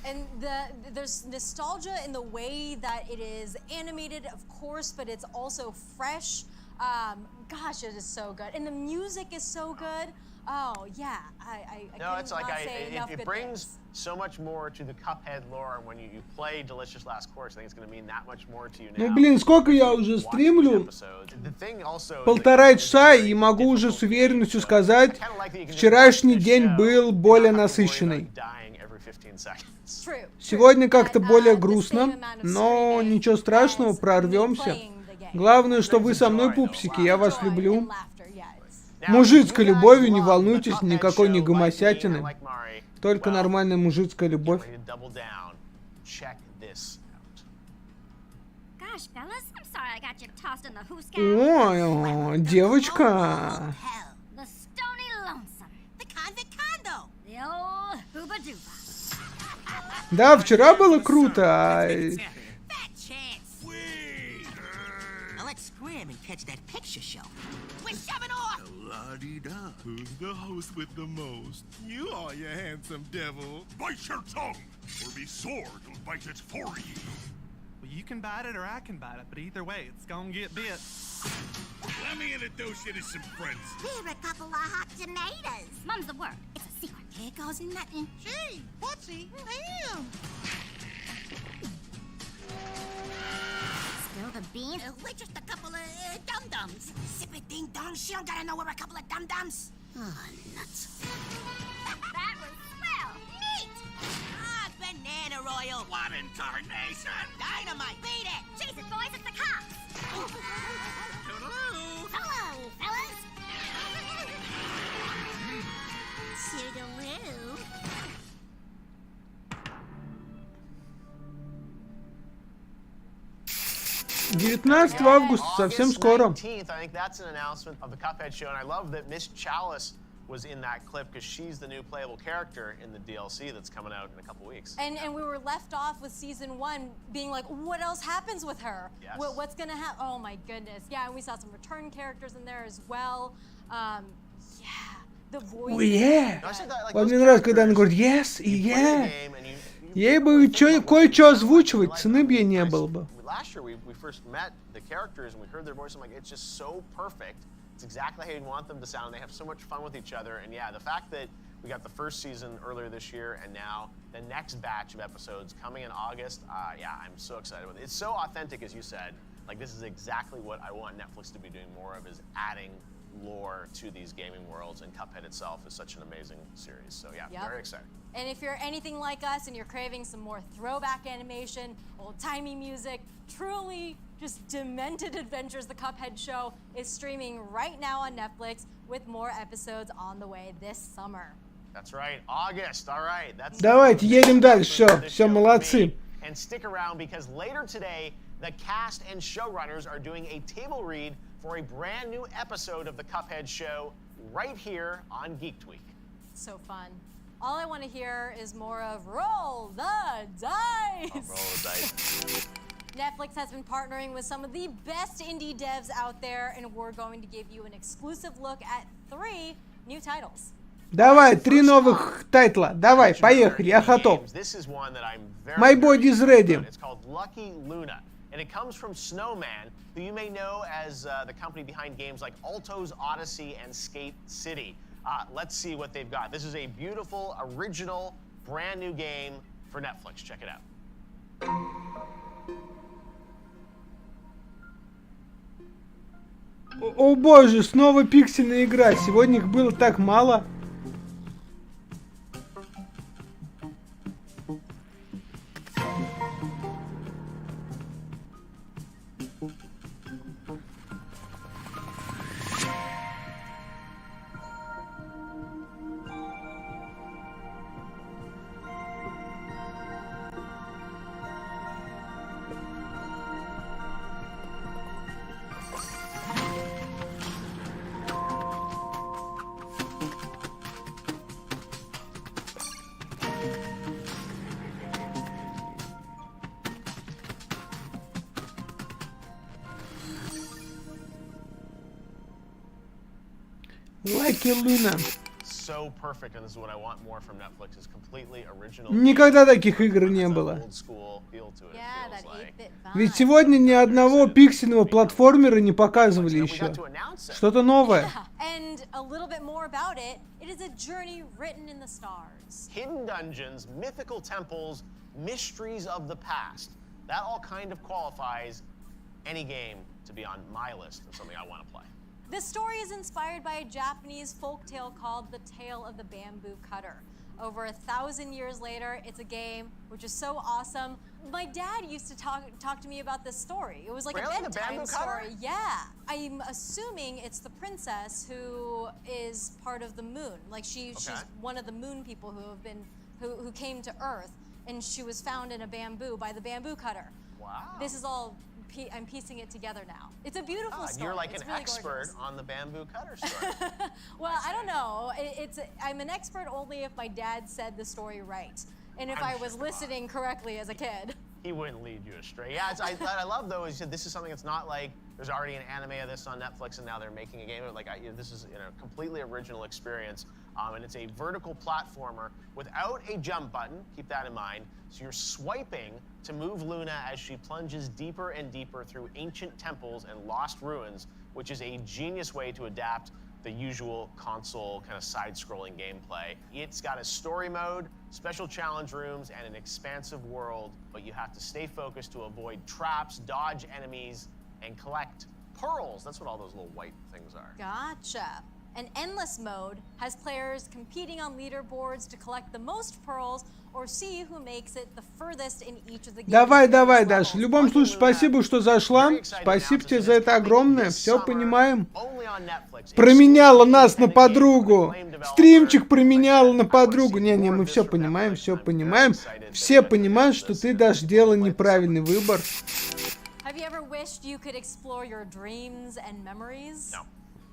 S16: And there's nostalgia in the way that it is animated, of course, but it's also fresh. Gosh, it is so good. And the music is so good. Oh, yeah. I
S11: no, it's like
S16: say enough good things.
S11: so much more to the Cuphead lore. And when you play Delicious Last Course, I think it's going to mean that much more to you now.
S3: Ну, блин, сколько я уже стримлю? Полтора часа, и могу уже с уверенностью сказать, вчерашний день был более насыщенный. Сегодня как-то более грустно, но ничего страшного, прорвемся. Главное, что вы со мной, пупсики, я вас люблю. Мужицкой любовью, не волнуйтесь, никакой не гомосятины. Только нормальная мужицкая любовь. Ой, девочка. Да, вчера было круто.
S10: Who's the host with the most? You are, you handsome devil.
S1: Bite your tongue, or be sword will bite it for you.
S22: Well, you can bite it or I can bite it, but either way, it's gonna get bit.
S1: Let me introduce you to some friends.
S20: Here a couple of hot tomatoes. Mum's the word. It's a secret. Here goes nothing. Gee, what's he? Damn. Spill the beans? We're just a couple of dum-dums. Sip it, ding-dong. She don't gotta know we're a couple of dum-dums. Oh, nuts. That was swell. Neat. Ah, banana royal.
S1: What incarnation?
S20: Dynamite. Beat it. Chase it, boys. It's the cops.
S1: Toodaloo.
S20: Hello, fellas. Toodaloo.
S3: 19 августа, совсем скоро.
S11: 19th, I think that's an announcement of the Cuphead show, and I love that Miss Chalice was in that clip because she's the new playable character in the DLC that's coming out in a couple weeks.
S16: And we were left off with season 1 being like, what else happens with her?
S11: Yes.
S16: What's gonna happen? Oh my goodness. Yeah, and we saw some return characters in there as well. Yeah, the voice.
S3: Oh yeah. Вот мне нравится, когда она говорит yes и yeah. Ей бы кое-что озвучивать, цены бы ей не было бы.
S11: Last year we first met the characters and we heard their voice. I'm like, it's just so perfect. It's exactly how you want them to sound. They have so much fun with each other. And yeah, the fact that we got the first season earlier this year and now the next batch of episodes coming in August, yeah, I'm so excited with it. It's so authentic, as you said. Like, this is exactly what I want Netflix to be doing more of, is adding lore to these gaming worlds, and Cuphead itself is such an amazing series. So yeah, very exciting.
S16: And if you're anything like us and you're craving some more throwback animation, old-timey music, truly just demented adventures, the Cuphead show is streaming right now on Netflix with more episodes on the way this summer.
S11: That's right, August. All right, that's.
S3: Давайте едем дальше. Все, молодцы.
S11: And stick around because later today, the cast and showrunners are doing a table read for a brand new episode of the Cuphead show right here on Geeked Week.
S16: So fun. All I want to hear is more of roll the dice.
S11: Roll the dice.
S16: Netflix has been partnering with some of the best indie devs out there, and we're going to give you an exclusive look at 3 new titles.
S3: Давай, 3 новых тайтла. Давай, поехали, я готов.
S11: This is one that I'm
S3: My body is ready.
S11: It's called Lucky Luna, and it comes from Snowman, who you may know as the company behind games like Alto's Odyssey and Skate City. Let's see what they've got. This is a beautiful, original, brand new game for Netflix. Check it out.
S3: О боже, снова пиксельная игра. Сегодня их было так мало. Lucky Luna.
S11: so perfect, and this is what I want more from Netflix, is completely original.
S3: Никогда таких игр не было.
S11: Old school feel to it,
S16: Yeah,
S11: it
S16: that
S11: feels like.
S16: 8-bit vibe.
S3: Ведь сегодня ни одного пиксельного платформера не показывали еще. Что-то новое.
S16: And a little bit more about it, it is a journey written in the stars.
S11: Hidden dungeons, mythical temples, mysteries of the past. That all kind of qualifies any game to be on my list of something I want to play.
S16: This story is inspired by a Japanese folktale called The Tale of the Bamboo Cutter. Over 1,000 years later, it's a game which is so awesome. My dad used to talk to me about this story. It was like
S11: really?
S16: a bedtime story. Yeah. I'm assuming it's the princess who is part of the moon. Like she's one of the moon people who came to Earth, and she was found in a bamboo by the bamboo cutter.
S11: Wow.
S16: This is all I'm piecing it together now. It's a beautiful story.
S11: You're like
S16: it's
S11: an
S16: really
S11: expert
S16: gorgeous.
S11: on the bamboo cutter story.
S16: Well, I don't know. I'm an expert only if my dad said the story right, and if I was listening correctly as a kid.
S11: He wouldn't lead you astray. Yeah, I love though is this is something that's not like there's already an anime of this on Netflix and now they're making a game of it. Like this is a completely original experience, and it's a vertical platformer without a jump button. Keep that in mind. So you're swiping to move Luna as she plunges deeper and deeper through ancient temples and lost ruins, which is a genius way to adapt the usual console kind of side-scrolling gameplay. It's got a story mode, special challenge rooms, and an expansive world, but you have to stay focused to avoid traps, dodge enemies, and collect pearls. That's what all those little white things are.
S16: Gotcha. An endless mode has players competing on leaderboards to collect the most pearls or see who makes it the furthest in each of the games.
S3: Давай, Даша. В любом случае, спасибо, что зашла. Спасибо тебе за это огромное. Все понимаем. Променяла нас на подругу. Стримчик променяла на подругу. Не, мы все понимаем, все понимаем. Все понимают, что ты даже делала неправильный выбор.
S16: Have you ever wished you could explore your dreams and memories?
S11: No.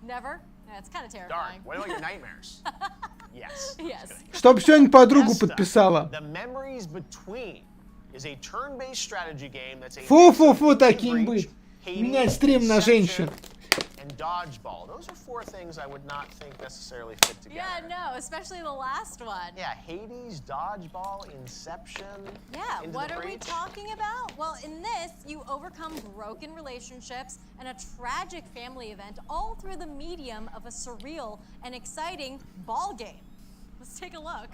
S16: Never? That's kind of terrifying.
S11: Darn. What about your nightmares? Yes.
S16: Yes.
S3: Чтоб сегодня подругу подписала.
S11: The Memories Between is a turn-based strategy game that's a
S3: Фу, таким быть. Менять стрим на женщин.
S11: And dodgeball. Those are four things I would not think necessarily fit together.
S16: Yeah, no, especially the last one.
S11: Yeah, Hades, dodgeball, Inception.
S16: Yeah, what are we talking about? Well, in this, you overcome broken relationships and a tragic family event all through the medium of a surreal and exciting ball game. Let's take a look.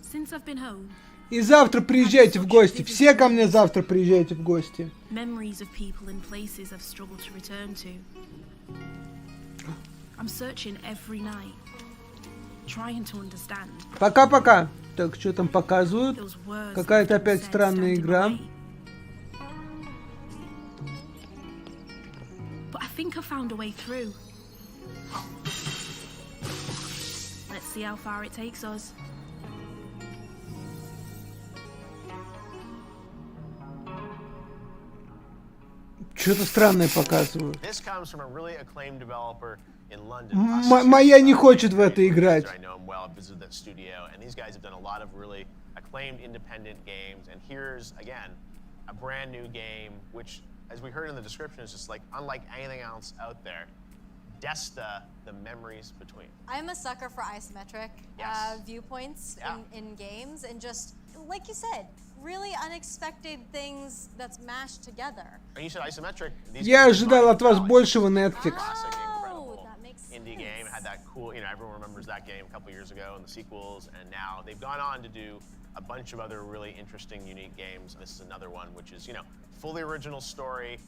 S2: Since I've been home,
S3: И завтра приезжайте в гости. Все ко мне завтра приезжайте в гости.
S2: memories of people and places I've struggled to return to. I'm searching every night, trying to understand.
S3: Пока-пока. Так, что там показывают? Какая-то опять странная игра.
S2: But I think I found a way through. Let's see how far it takes us.
S3: Что-то странное показывают.
S11: This comes from a really acclaimed developer in London.
S3: Моя не хочет в это играть.
S11: I know him well. I've visited that studio, and these guys have done a lot of really acclaimed independent games. And here's again a brand new game, which, as we heard in the description, is just like unlike anything else out there. Desta, The Memories Between.
S16: I'm a sucker for isometric viewpoints in games, and just like you said, really unexpected things that's mashed together.
S11: And you said isometric.
S3: Я ожидал от вас большего, Netflix.
S11: Classic, incredible indie game. Had that cool, everyone remembers that game a couple years ago and the sequels, and now they've gone on to do a bunch of other really interesting, unique games. This is another one, which is, fully original story,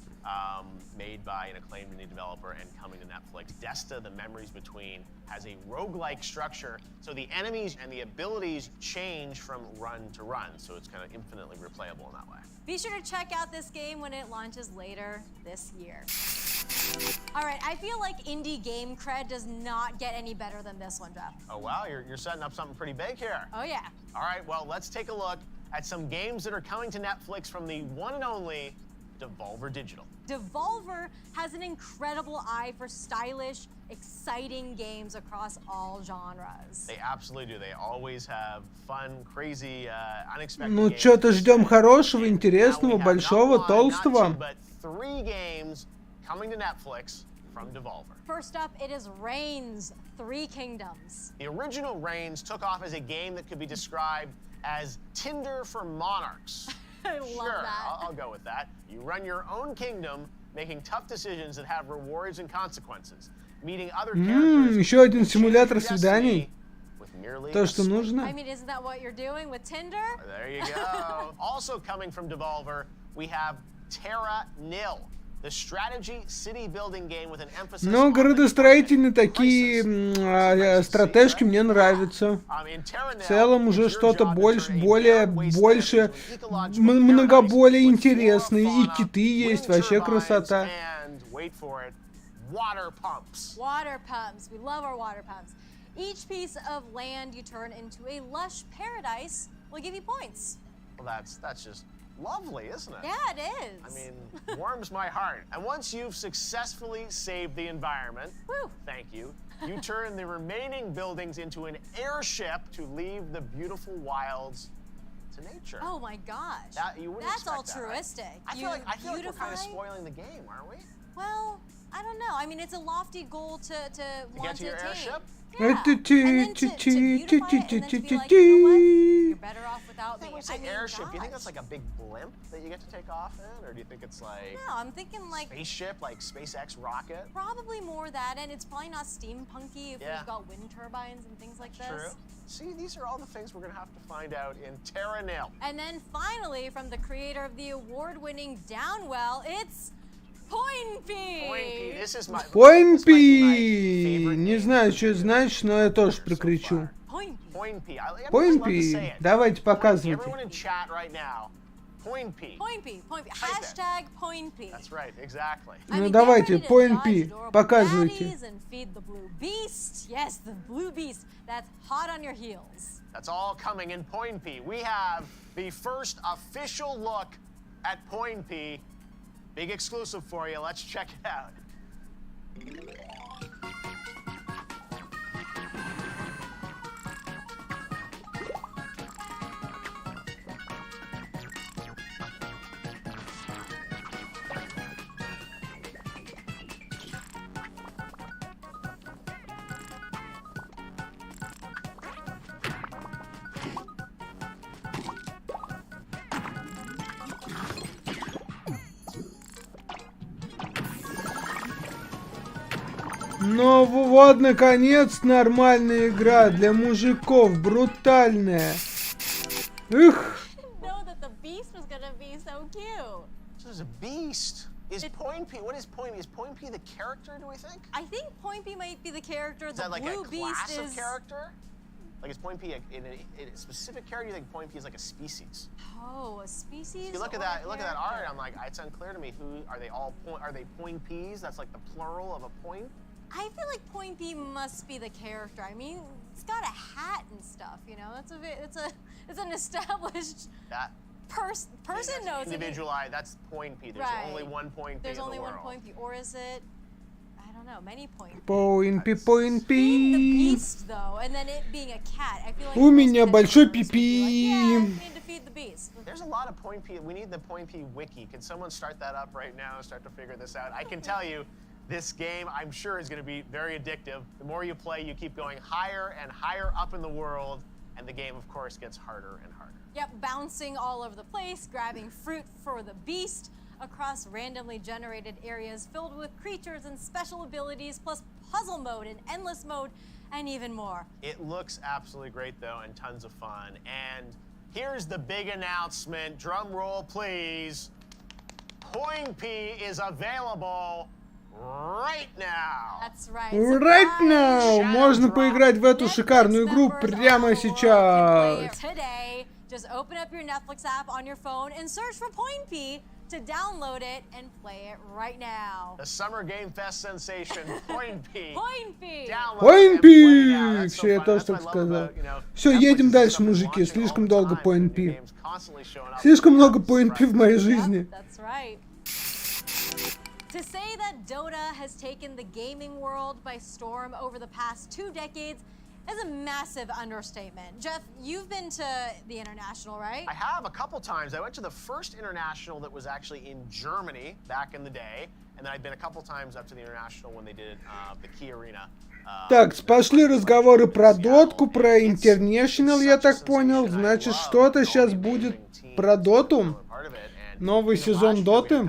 S11: made by an acclaimed indie developer and coming to Netflix. Desta, The Memories Between, has a roguelike structure, so the enemies and the abilities change from run to run, so it's kind of infinitely replayable in that way.
S16: Be sure to check out this game when it launches later this year. All right, I feel like indie game cred does not get any better than this one, Jeff.
S11: Oh, wow, you're setting up something pretty big here.
S16: Oh, yeah.
S11: All right, well, let's take a look at some games that are coming to Netflix from the one and only Devolver Digital.
S16: Devolver has an incredible eye for stylish, exciting games across all genres.
S11: They absolutely do. They always have fun, crazy, unexpected
S3: Ну,
S11: games.
S3: что-то ждем хорошего, интересного, большого, толстого.
S11: But 3 games coming to Netflix from Devolver.
S16: First up, it is Reigns, 3 Kingdoms.
S11: The original Reigns took off as a game that could be described as Tinder for monarchs.
S16: I love
S11: Sure,
S16: that.
S11: I'll go with that. You run your own kingdom, making tough decisions that have rewards and consequences. Meeting other characters.
S3: Еще один симулятор свиданий.
S11: With merely
S3: То,
S11: a
S3: что
S11: swipe.
S3: нужно.
S16: I mean, isn't that what you're doing with Tinder?
S11: There you go. Also coming from Devolver, we have Terra Nil, the strategy city building game with an emphasis.
S3: Но градостроительные такие стратежки мне нравятся. В целом уже что-то больше много более интересное. И киты есть, вообще красота.
S11: Water pumps.
S16: Water pumps. We love our water pumps. Each piece of land you turn into a lush paradise will give you points.
S11: Well, that's just lovely, isn't it?
S16: Yeah, it is.
S11: I mean, warms my heart. And once you've successfully saved the environment, thank you, you turn the remaining buildings into an airship to leave the beautiful wilds to nature.
S16: Oh my gosh.
S11: You wouldn't
S16: That's
S11: expect that, right?
S16: altruistic.
S11: I feel like we're kind
S16: beautify-
S11: of spoiling the game, aren't we?
S16: Well, I don't know. I mean, it's a lofty goal to want
S11: get to your
S16: attain.
S11: airship?
S16: Yeah. And then to beautify it, and then to be like, you know what? You're better off without me.
S11: When you say airship, do you think that's like a big blimp that you get to take off in? Or do you think it's like
S16: No, I'm thinking like
S11: spaceship, like SpaceX rocket?
S16: probably more that, and it's probably not steampunky if
S11: Yeah.
S16: we've got wind turbines and things like this.
S11: True. See, these are all the things we're going to have to find out in Terra Nil.
S16: And then finally, from the creator of the award-winning Downwell, it's Poinpy.
S11: This is my
S3: Poinpy! Не знаю, что это значит, но я тоже прикричу.
S11: Poinpy.
S3: Poinpy. Давайте показывайте.
S11: Everyone in chat right now. Poinpy.
S16: Poinpy. Hashtag Poinpy.
S11: That's right, exactly.
S3: Ну давайте, Poinpy, показывайте.
S16: And feed the blue beast. Yes, the blue beast. That's hot on your heels.
S11: That's all coming in Poinpy. We have the first official look at Poinpy. Big exclusive for you. Let's check it out.
S3: Ну вот, наконец, нормальная игра для мужиков, брутальная. Эх.
S16: Know that the beast was gonna be so cute.
S11: This is a beast. Is Poinpy? What is Poinpy? Is Poinpy the character? Do we think?
S16: I think Poinpy might be the character.
S11: Is that like
S16: blue
S11: a
S16: beast
S11: class
S16: is
S11: of character? Like is Poinpy a specific character? You think Poinpy is like a species?
S16: Oh, a species.
S11: You look at
S16: or
S11: that.
S16: a
S11: Look at that art.
S16: character?
S11: I'm like, it's unclear to me. Who are they? All are they Poinpies? That's like the plural of a point.
S16: I feel like Poinpy must be the character. I mean, it's got a hat and stuff. You know, it's an established
S11: That
S16: person knows it.
S11: individual eye. That's Poinpy. There's
S16: Right.
S11: only one Poinpy
S16: There's
S11: in
S16: only
S11: the
S16: one
S11: world.
S16: Poinpy, or is it? I don't know. Many Poinpy.
S3: Poinpy,
S16: The
S3: Poinpy.
S16: beast, though, and then it being a cat. I feel like
S3: У меня
S16: most
S3: большой
S16: characters would be like,
S3: пипи.
S16: yeah, we need to feed the beast.
S11: There's a lot of Poinpy. We need the Poinpy wiki. Can someone start that up right now and start to figure this out? I can tell you, this game, I'm sure, is going to be very addictive. The more you play, you keep going higher and higher up in the world, and the game, of course, gets harder and harder.
S16: Yep, bouncing all over the place, grabbing fruit for the beast across randomly generated areas filled with creatures and special abilities, plus puzzle mode and endless mode, and even more.
S11: It looks absolutely great, though, and tons of fun. And here's the big announcement. Drum roll, please. Poinpy is available right now.
S16: That's right.
S3: Right now! Можно поиграть в эту шикарную игру прямо сейчас.
S16: Today, just open up your Netflix app on your phone and search for Poinpy to download it and play it right now.
S11: The Summer Game Fest sensation, Poinpy.
S16: Poinpy!
S3: Poinpy! Все, я тоже так сказал. Все, едем дальше, мужики. Слишком долго Poinpy. Слишком много Poinpy в моей жизни.
S16: That's right. To say that Dota has taken the gaming world by storm over the past 2 decades is a massive understatement. Jeff, you've been to the International, right?
S11: I have a couple times. I went to the first International that was actually in Germany back in the day, and then I've been a couple times up to the International when they did the Key Arena.
S3: Так, пошли разговоры про дотку, про International, я так понял. Значит, что-то сейчас будет про доту. Новый сезон доты.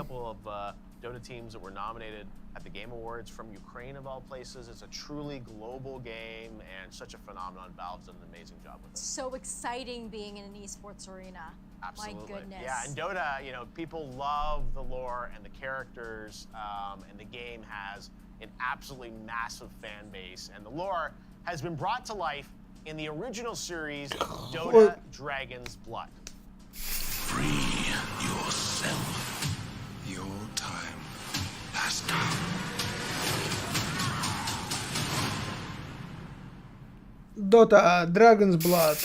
S11: Dota teams that were nominated at the Game Awards from Ukraine of all places. It's a truly global game and such a phenomenon. Valve's done an amazing job with it.
S16: So exciting being in an esports arena.
S11: Absolutely.
S16: My goodness.
S11: Yeah, and Dota, you know, people love the lore and the characters, and the game has an absolutely massive fan base. And the lore has been brought to life in the original series, Dota Dragon's Blood.
S19: Free yourself. Your time has come.
S3: Dota Dragon's Blood.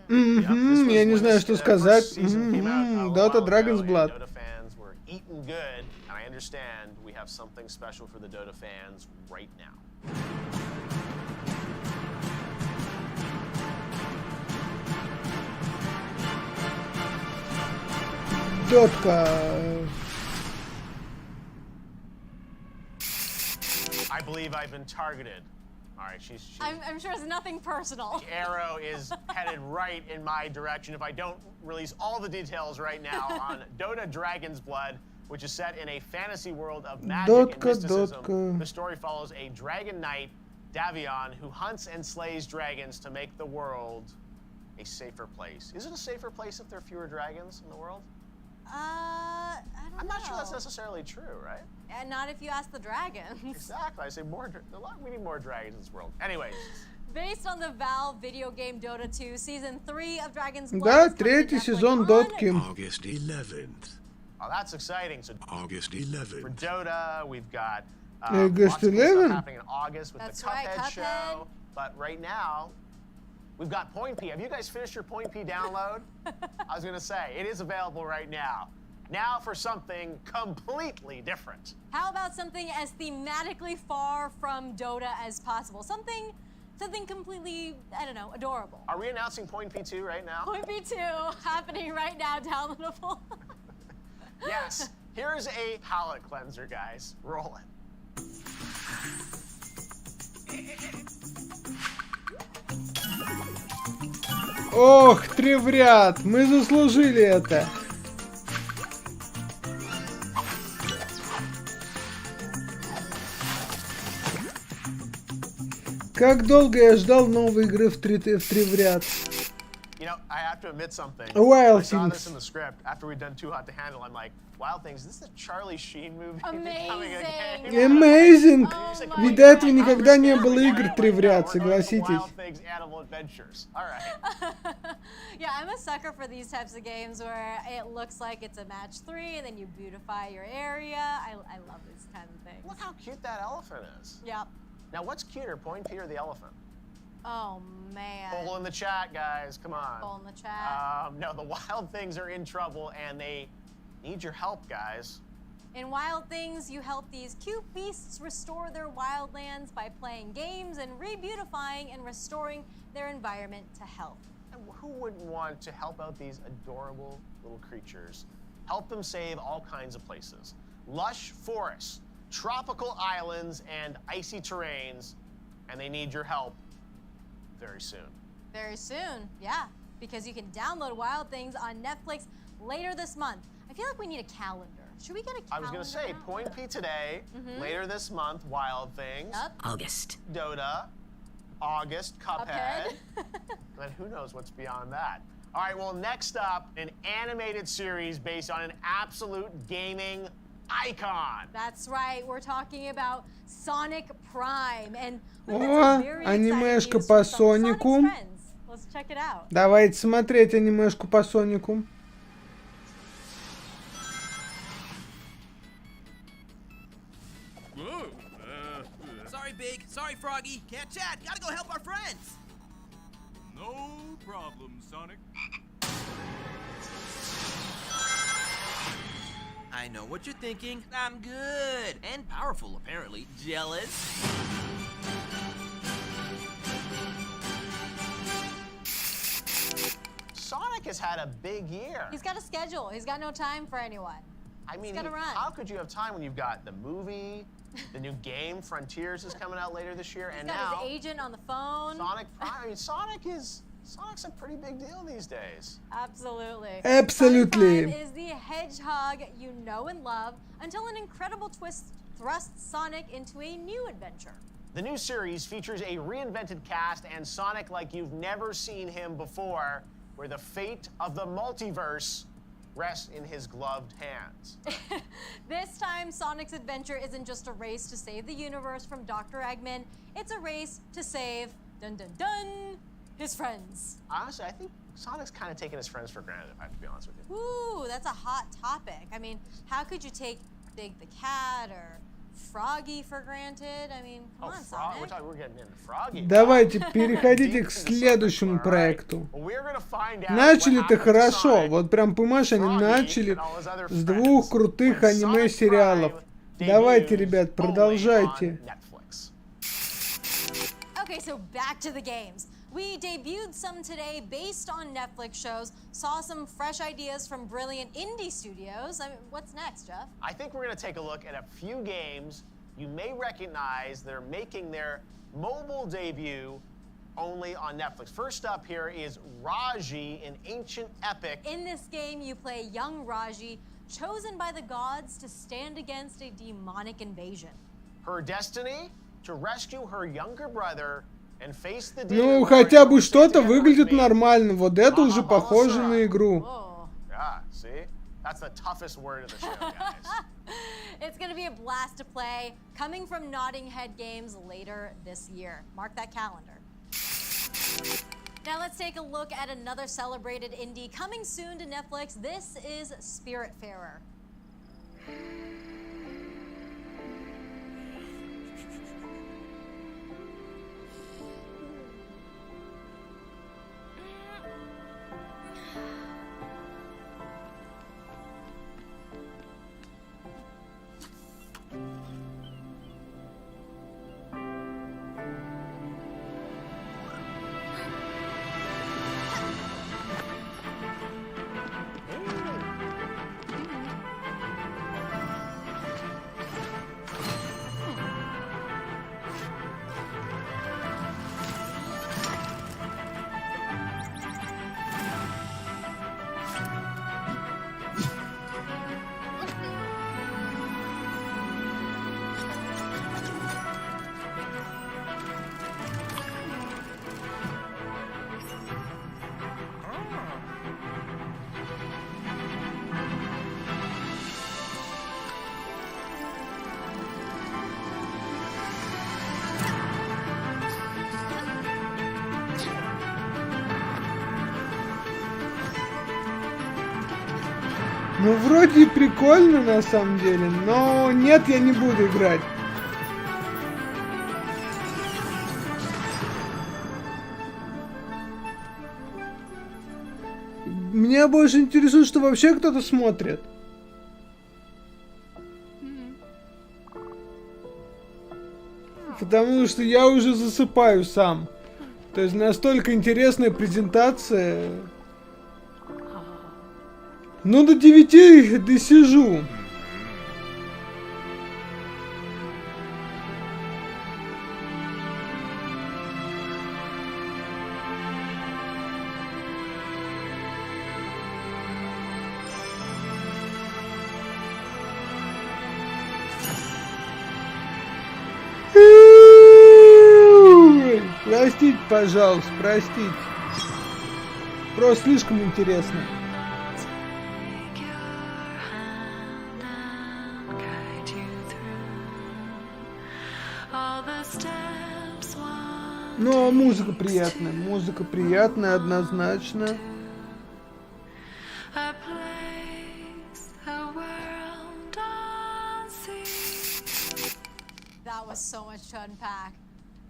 S3: Я не знаю, что сказать. Dota Dragon's Blood.
S11: Dota fans were eating good, and I understand we have something special for the Dota fans right now.
S3: Дотка.
S11: I believe I've been targeted. All right, she's
S16: I'm sure it's nothing personal.
S11: the arrow is headed right in my direction if I don't release all the details right now on Dota Dragon's Blood, which is set in a fantasy world of magic and mysticism. The story follows a dragon knight, Davion, who hunts and slays dragons to make the world a safer place. Is it a safer place if there are fewer dragons in the world?
S16: I don't know.
S11: I'm not sure that's necessarily true, right?
S16: And not if you ask the dragons.
S11: Exactly. I say we need more dragons in this world. Anyways.
S16: Based on the Valve video game Dota 2, Season 3 of Dragon's Blood.
S3: Да, третий сезон дотки.
S19: August 11th.
S11: Oh, that's exciting. So
S19: August 11th.
S11: For Dota, we've got
S3: August
S11: lots of good
S3: 11th.
S11: stuff happening in August with
S16: That's
S11: the Cuphead,
S16: right, Cuphead
S11: show. But right now, we've got Point P. Have you guys finished your Point P download? I was gonna say, it is available right now. Now for something completely different.
S16: How about something as thematically far from Dota as possible? Something completely, I don't know, adorable.
S11: Are we announcing Point P2 right now?
S16: Point P2 happening right now, downloadable.
S11: Yes. Here's a palate cleanser, guys. Roll it.
S3: Ох, 3 в ряд. Мы заслужили это. Как долго я ждал новой игры в 3 в ряд.
S11: You know, I have to admit something.
S3: Wild
S11: I saw
S3: Things.
S11: this in the script after we'd done Too Hot to Handle. I'm like, Wild Things, is this the Charlie Sheen movie becoming a game?
S3: Amazing! Ведь до этого никогда не было игр 3 в ряд, согласитесь.
S11: Wild Things Animal Adventures. All right.
S16: Yeah, I'm a sucker for these types of games where it looks like it's a match 3 and then you beautify your area. I love these kinds of things.
S11: Look how cute that elephant is.
S16: Yep.
S11: Now, what's cuter, Point P or the elephant?
S16: Oh, man.
S11: Poll in the chat, guys. Come on.
S16: Poll in the chat.
S11: No, the Wild Things are in trouble, and they need your help, guys.
S16: In Wild Things, you help these cute beasts restore their wildlands by playing games and re-beautifying and restoring their environment to health.
S11: And who wouldn't want to help out these adorable little creatures? Help them save all kinds of places. Lush forests, tropical islands, and icy terrains, and they need your help very soon.
S16: Very soon, yeah, because you can download Wild Things on Netflix later this month. I feel like we need a calendar. Should we get a calendar?
S11: I was going to say,
S16: now?
S11: Point P today, later this month, Wild Things.
S16: Yep.
S17: August.
S11: Dota, August, Cuphead. And then who knows what's beyond that. All right, well, next up, an animated series based on an absolute gaming icon.
S16: That's right, we're talking about Sonic Prime. And
S3: О, анимешка по Сонику.
S16: Let's check it out.
S3: Давайте смотреть анимешку по Сонику.
S5: Sorry, Big. Sorry, Froggy. Can't chat. Gotta go help our friends.
S1: No problem, Sonic.
S5: I know what you're thinking. I'm good. And powerful, apparently. Jealous?
S11: Sonic has had a big year.
S16: He's got a schedule. He's got no time for anyone.
S11: I mean,
S16: He's gotta run.
S11: how could you have time when you've got the movie, the new game, Frontiers is coming out later this year,
S16: He's
S11: and
S16: got
S11: now
S16: his agent on the phone.
S11: Sonic Prime. I mean, Sonic's a pretty big deal these days.
S16: Absolutely.
S3: Absolutely.
S16: Sonic Prime is the hedgehog you know and love until an incredible twist thrusts Sonic into a new adventure.
S11: The new series features a reinvented cast and Sonic like you've never seen him before, where the fate of the multiverse rests in his gloved hands.
S16: This time, Sonic's adventure isn't just a race to save the universe from Dr. Eggman. It's a race to save, dun dun dun, his friends.
S11: Honestly, I think Sonic's kind of taking his friends for granted, if I have to be honest with you.
S16: Ooh, that's a hot topic. I mean, how could you take Big the Cat or Froggy for granted? I mean, come on, Sonic.
S11: We're getting into Froggy.
S3: Давайте переходите к следующему проекту. Начали-то хорошо. Вот прям понимаешь, они начали с двух крутых аниме-сериалов. Давайте, ребят, продолжайте.
S16: Okay, so back to the games. We debuted some today based on Netflix shows, saw some fresh ideas from brilliant indie studios. I mean, what's next, Jeff?
S11: I think we're going to take a look at a few games you may recognize that are making their mobile debut only on Netflix. First up here is Raji, an ancient epic.
S16: In this game, you play young Raji, chosen by the gods to stand against a demonic invasion.
S11: Her destiny? To rescue her younger brother and face the
S3: Ну, хотя бы что-то выглядит нормально. Вот это уже похоже на игру.
S11: Yeah, see? That's the toughest word of the show, guys.
S16: It's going to be a blast to play, coming from Notting Head Games later this year. Mark that calendar. Now let's take a look at another celebrated indie coming soon to Netflix. This is Spiritfarer.
S3: Ну, вроде и прикольно на самом деле, но нет, я не буду играть. Меня больше интересует, что вообще кто-то смотрит. Потому что я уже засыпаю сам. То есть настолько интересная презентация. Ну, до 9 досижу. Простите, пожалуйста, простите. Просто слишком интересно. Но музыка приятная однозначно.
S16: That was so much to unpack.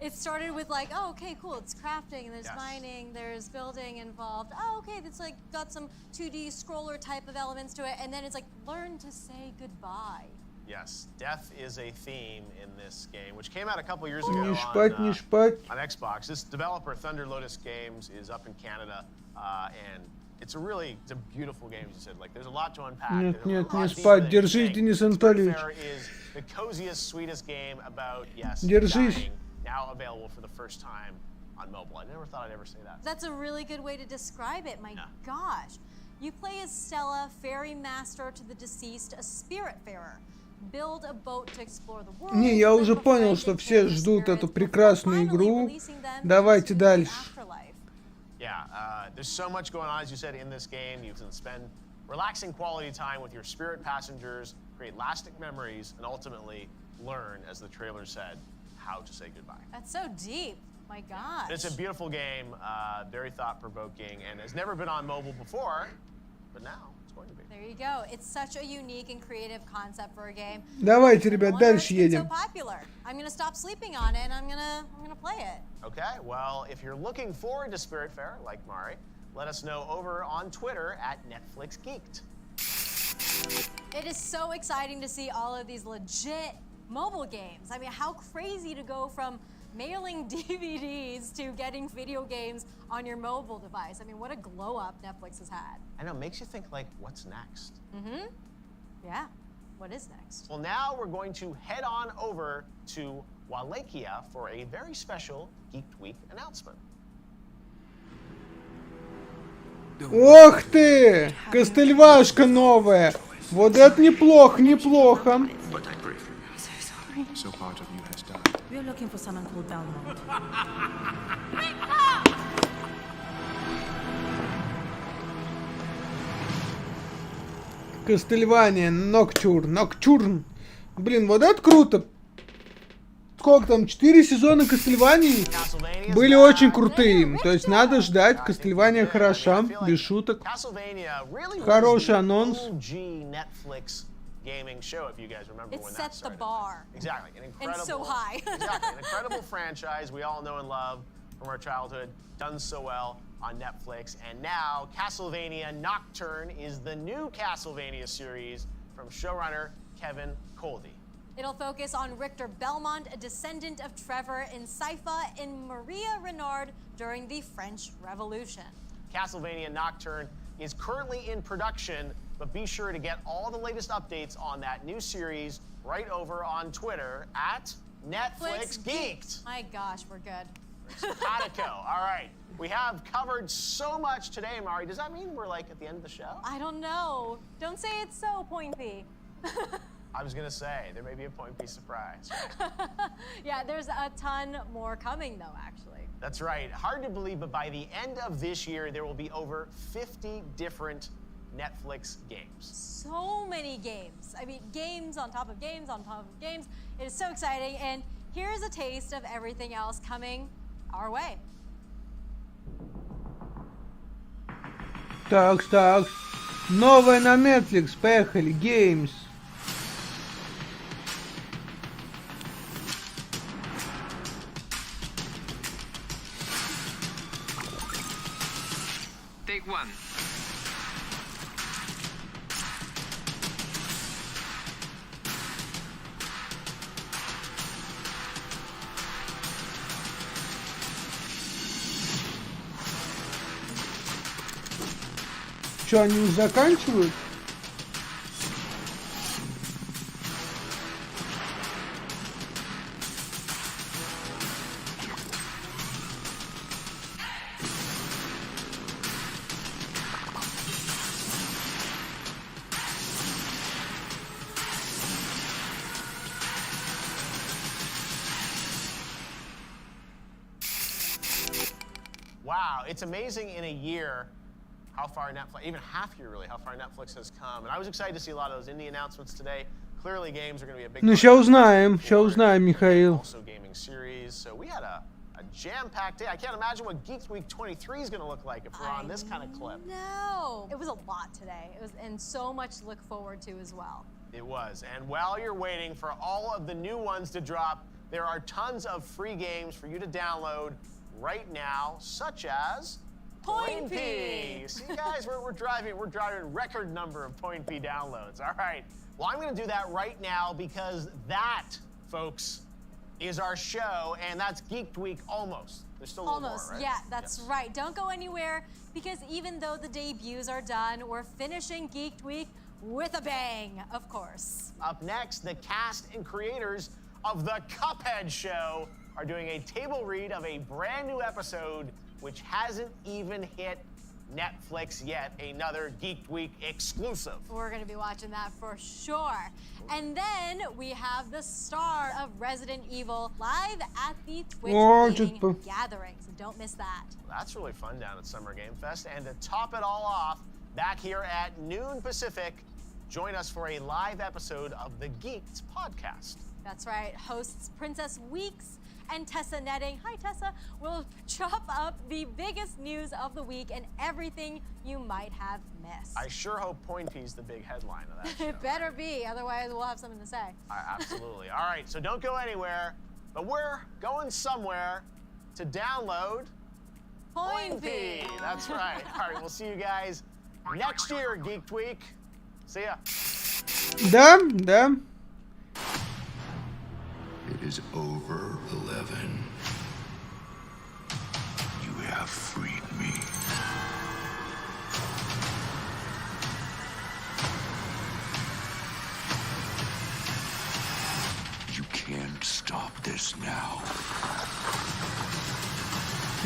S16: It started with like, oh, okay, cool, it's crafting, and there's mining, there's building involved. Oh, okay, that's like got some 2D scroller type of elements to it, and then it's like, learn to say goodbye.
S11: Yes, death is a theme in this game, which came out a couple years ago
S3: Не спать, не спать.
S11: on Xbox. This developer, Thunder Lotus Games, is up in Canada, and it's a beautiful game, as you said. Like, there's a lot to unpack.
S3: Нет, нет, не спать. Держись, Денис Анатольевич.
S11: Spiritfarer is the coziest, sweetest game about,
S3: Держись.
S11: dying, now available for the first time on mobile. I never thought I'd ever say that.
S16: That's a really good way to describe it, my gosh. You play as Stella, fairy master to the deceased, a spiritfarer. Build a boat to explore the world.
S3: Не, я уже понял, что все ждут эту прекрасную игру. Давайте дальше.
S11: Yeah, there's so much going on, as you said, in this game. You can spend relaxing quality time with your spirit passengers, create lasting memories, and ultimately learn, as the trailer said, how to say goodbye.
S16: That's so deep. My gosh.
S11: It's a beautiful game, very thought-provoking, and has never been on mobile before, but now it's going to be.
S16: There you go. It's such a unique and creative concept for a game.
S3: Давайте, ребят, дальше едем.
S16: So popular. I'm gonna stop sleeping on it, and I'm gonna play it.
S11: Okay, well, if you're looking forward to Spiritfarer, like Mari, let us know over on Twitter at Netflix Geeked.
S16: It is so exciting to see all of these legit mobile games. I mean, how crazy to go from mailing DVDs to getting video games on your mobile device. I mean, what a glow up Netflix has had.
S11: I know, makes you think, like, what's next?
S16: Mm-hmm. Yeah, what is next?
S11: Well, now we're going to head on over to Wallachia for a very special Geeked Week announcement.
S3: Ох ты! Костыльвашка новая! Вот это неплохо, неплохо.
S12: So part of you has died.
S2: We're looking for someone called Belmont.
S3: Кастельвания, Ноктюрн. Блин, вот это круто. Сколько там, 4 сезона Кастельвании были очень крутые. То есть надо ждать, Кастельвания хороша, без шуток. Хороший анонс.
S11: Gaming show, if you guys remember
S16: It
S11: when that
S16: sets
S11: started.
S16: the bar.
S11: Exactly, an incredible,
S16: And so high.
S11: exactly, an incredible franchise we all know and love from our childhood, done so well on Netflix, and now Castlevania Nocturne is the new Castlevania series from showrunner Kevin Coldy.
S16: It'll focus on Richter Belmont, a descendant of Trevor and Sypha and Maria Renard during the French Revolution.
S11: Castlevania Nocturne is currently in production, but be sure to get all the latest updates on that new series right over on Twitter at Netflix Geeked.
S16: My gosh, we're good.
S11: Simpatico. All right. We have covered so much today, Mari. Does that mean we're like at the end of the show?
S16: I don't know. Don't say it's so, Point B.
S11: I was going to say, there may be a Point B surprise.
S16: Yeah, there's a ton more coming, though, actually.
S11: That's right. Hard to believe, but by the end of this year, there will be over 50 different Netflix games.
S16: So many games. I mean, games on top of games on top of games. It is so exciting, and here's a taste of everything else coming our way.
S3: Так, новое на Netflix, поехали, Games.
S12: Take one.
S3: Что, они уже заканчивают?
S11: Wow, it's amazing in a year how far Netflix, even half year really, how far Netflix has come. And I was excited to see a lot of those indie announcements today. Clearly games are going to be a big
S3: Ну,
S11: part
S3: сейчас
S11: of
S3: узнаем, Михаил.
S11: Also gaming series. So we had a jam-packed day. I can't imagine what Geeks Week 23 is going to look like if we're on this kind of clip.
S16: No, it was a lot today. It was, and so much to look forward to as well.
S11: It was. And while you're waiting for all of the new ones to drop, there are tons of free games for you to download right now, such as
S16: Point P.
S11: See, guys, we're driving record number of Point P downloads. All right. Well, I'm going to do that right now because that, folks, is our show, and that's Geeked Week almost. There's still a little more, right?
S16: Yeah, that's right. Don't go anywhere because even though the debuts are done, we're finishing Geeked Week with a bang, of course.
S11: Up next, the cast and creators of the Cuphead show are doing a table read of a brand new episode which hasn't even hit Netflix yet, another Geeked Week exclusive.
S16: We're going to be watching that for sure. And then we have the star of Resident Evil live at the Twitch Gaming Gathering, so don't miss that.
S11: Well, that's really fun down at Summer Game Fest. And to top it all off, back here at noon Pacific, join us for a live episode of the Geeked podcast.
S16: That's right. Hosts Princess Weeks and Tessa Netting, hi Tessa, will chop up the biggest news of the week and everything you might have missed.
S11: I sure hope Point P's the big headline of that show.
S16: It better be, otherwise we'll have something to say.
S11: Absolutely. All right, so don't go anywhere, but we're going somewhere to download
S16: Point P.
S11: That's right. All right, we'll see you guys next year, Geeked Week. See ya.
S3: Да.
S19: It is over, 11. You have freed me. You can't stop this now.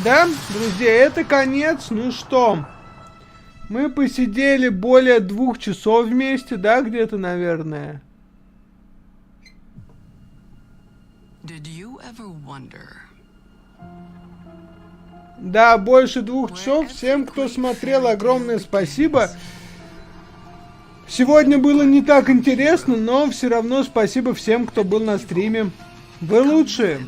S3: Да, друзья, это конец. Ну что, мы посидели более 2 часов вместе, да, где-то, наверное.
S7: Did you ever wonder?
S3: Да, больше 2 часов. Всем, кто смотрел, огромное спасибо. Сегодня было не так интересно, но все равно спасибо всем, кто был на стриме. Вы лучшие.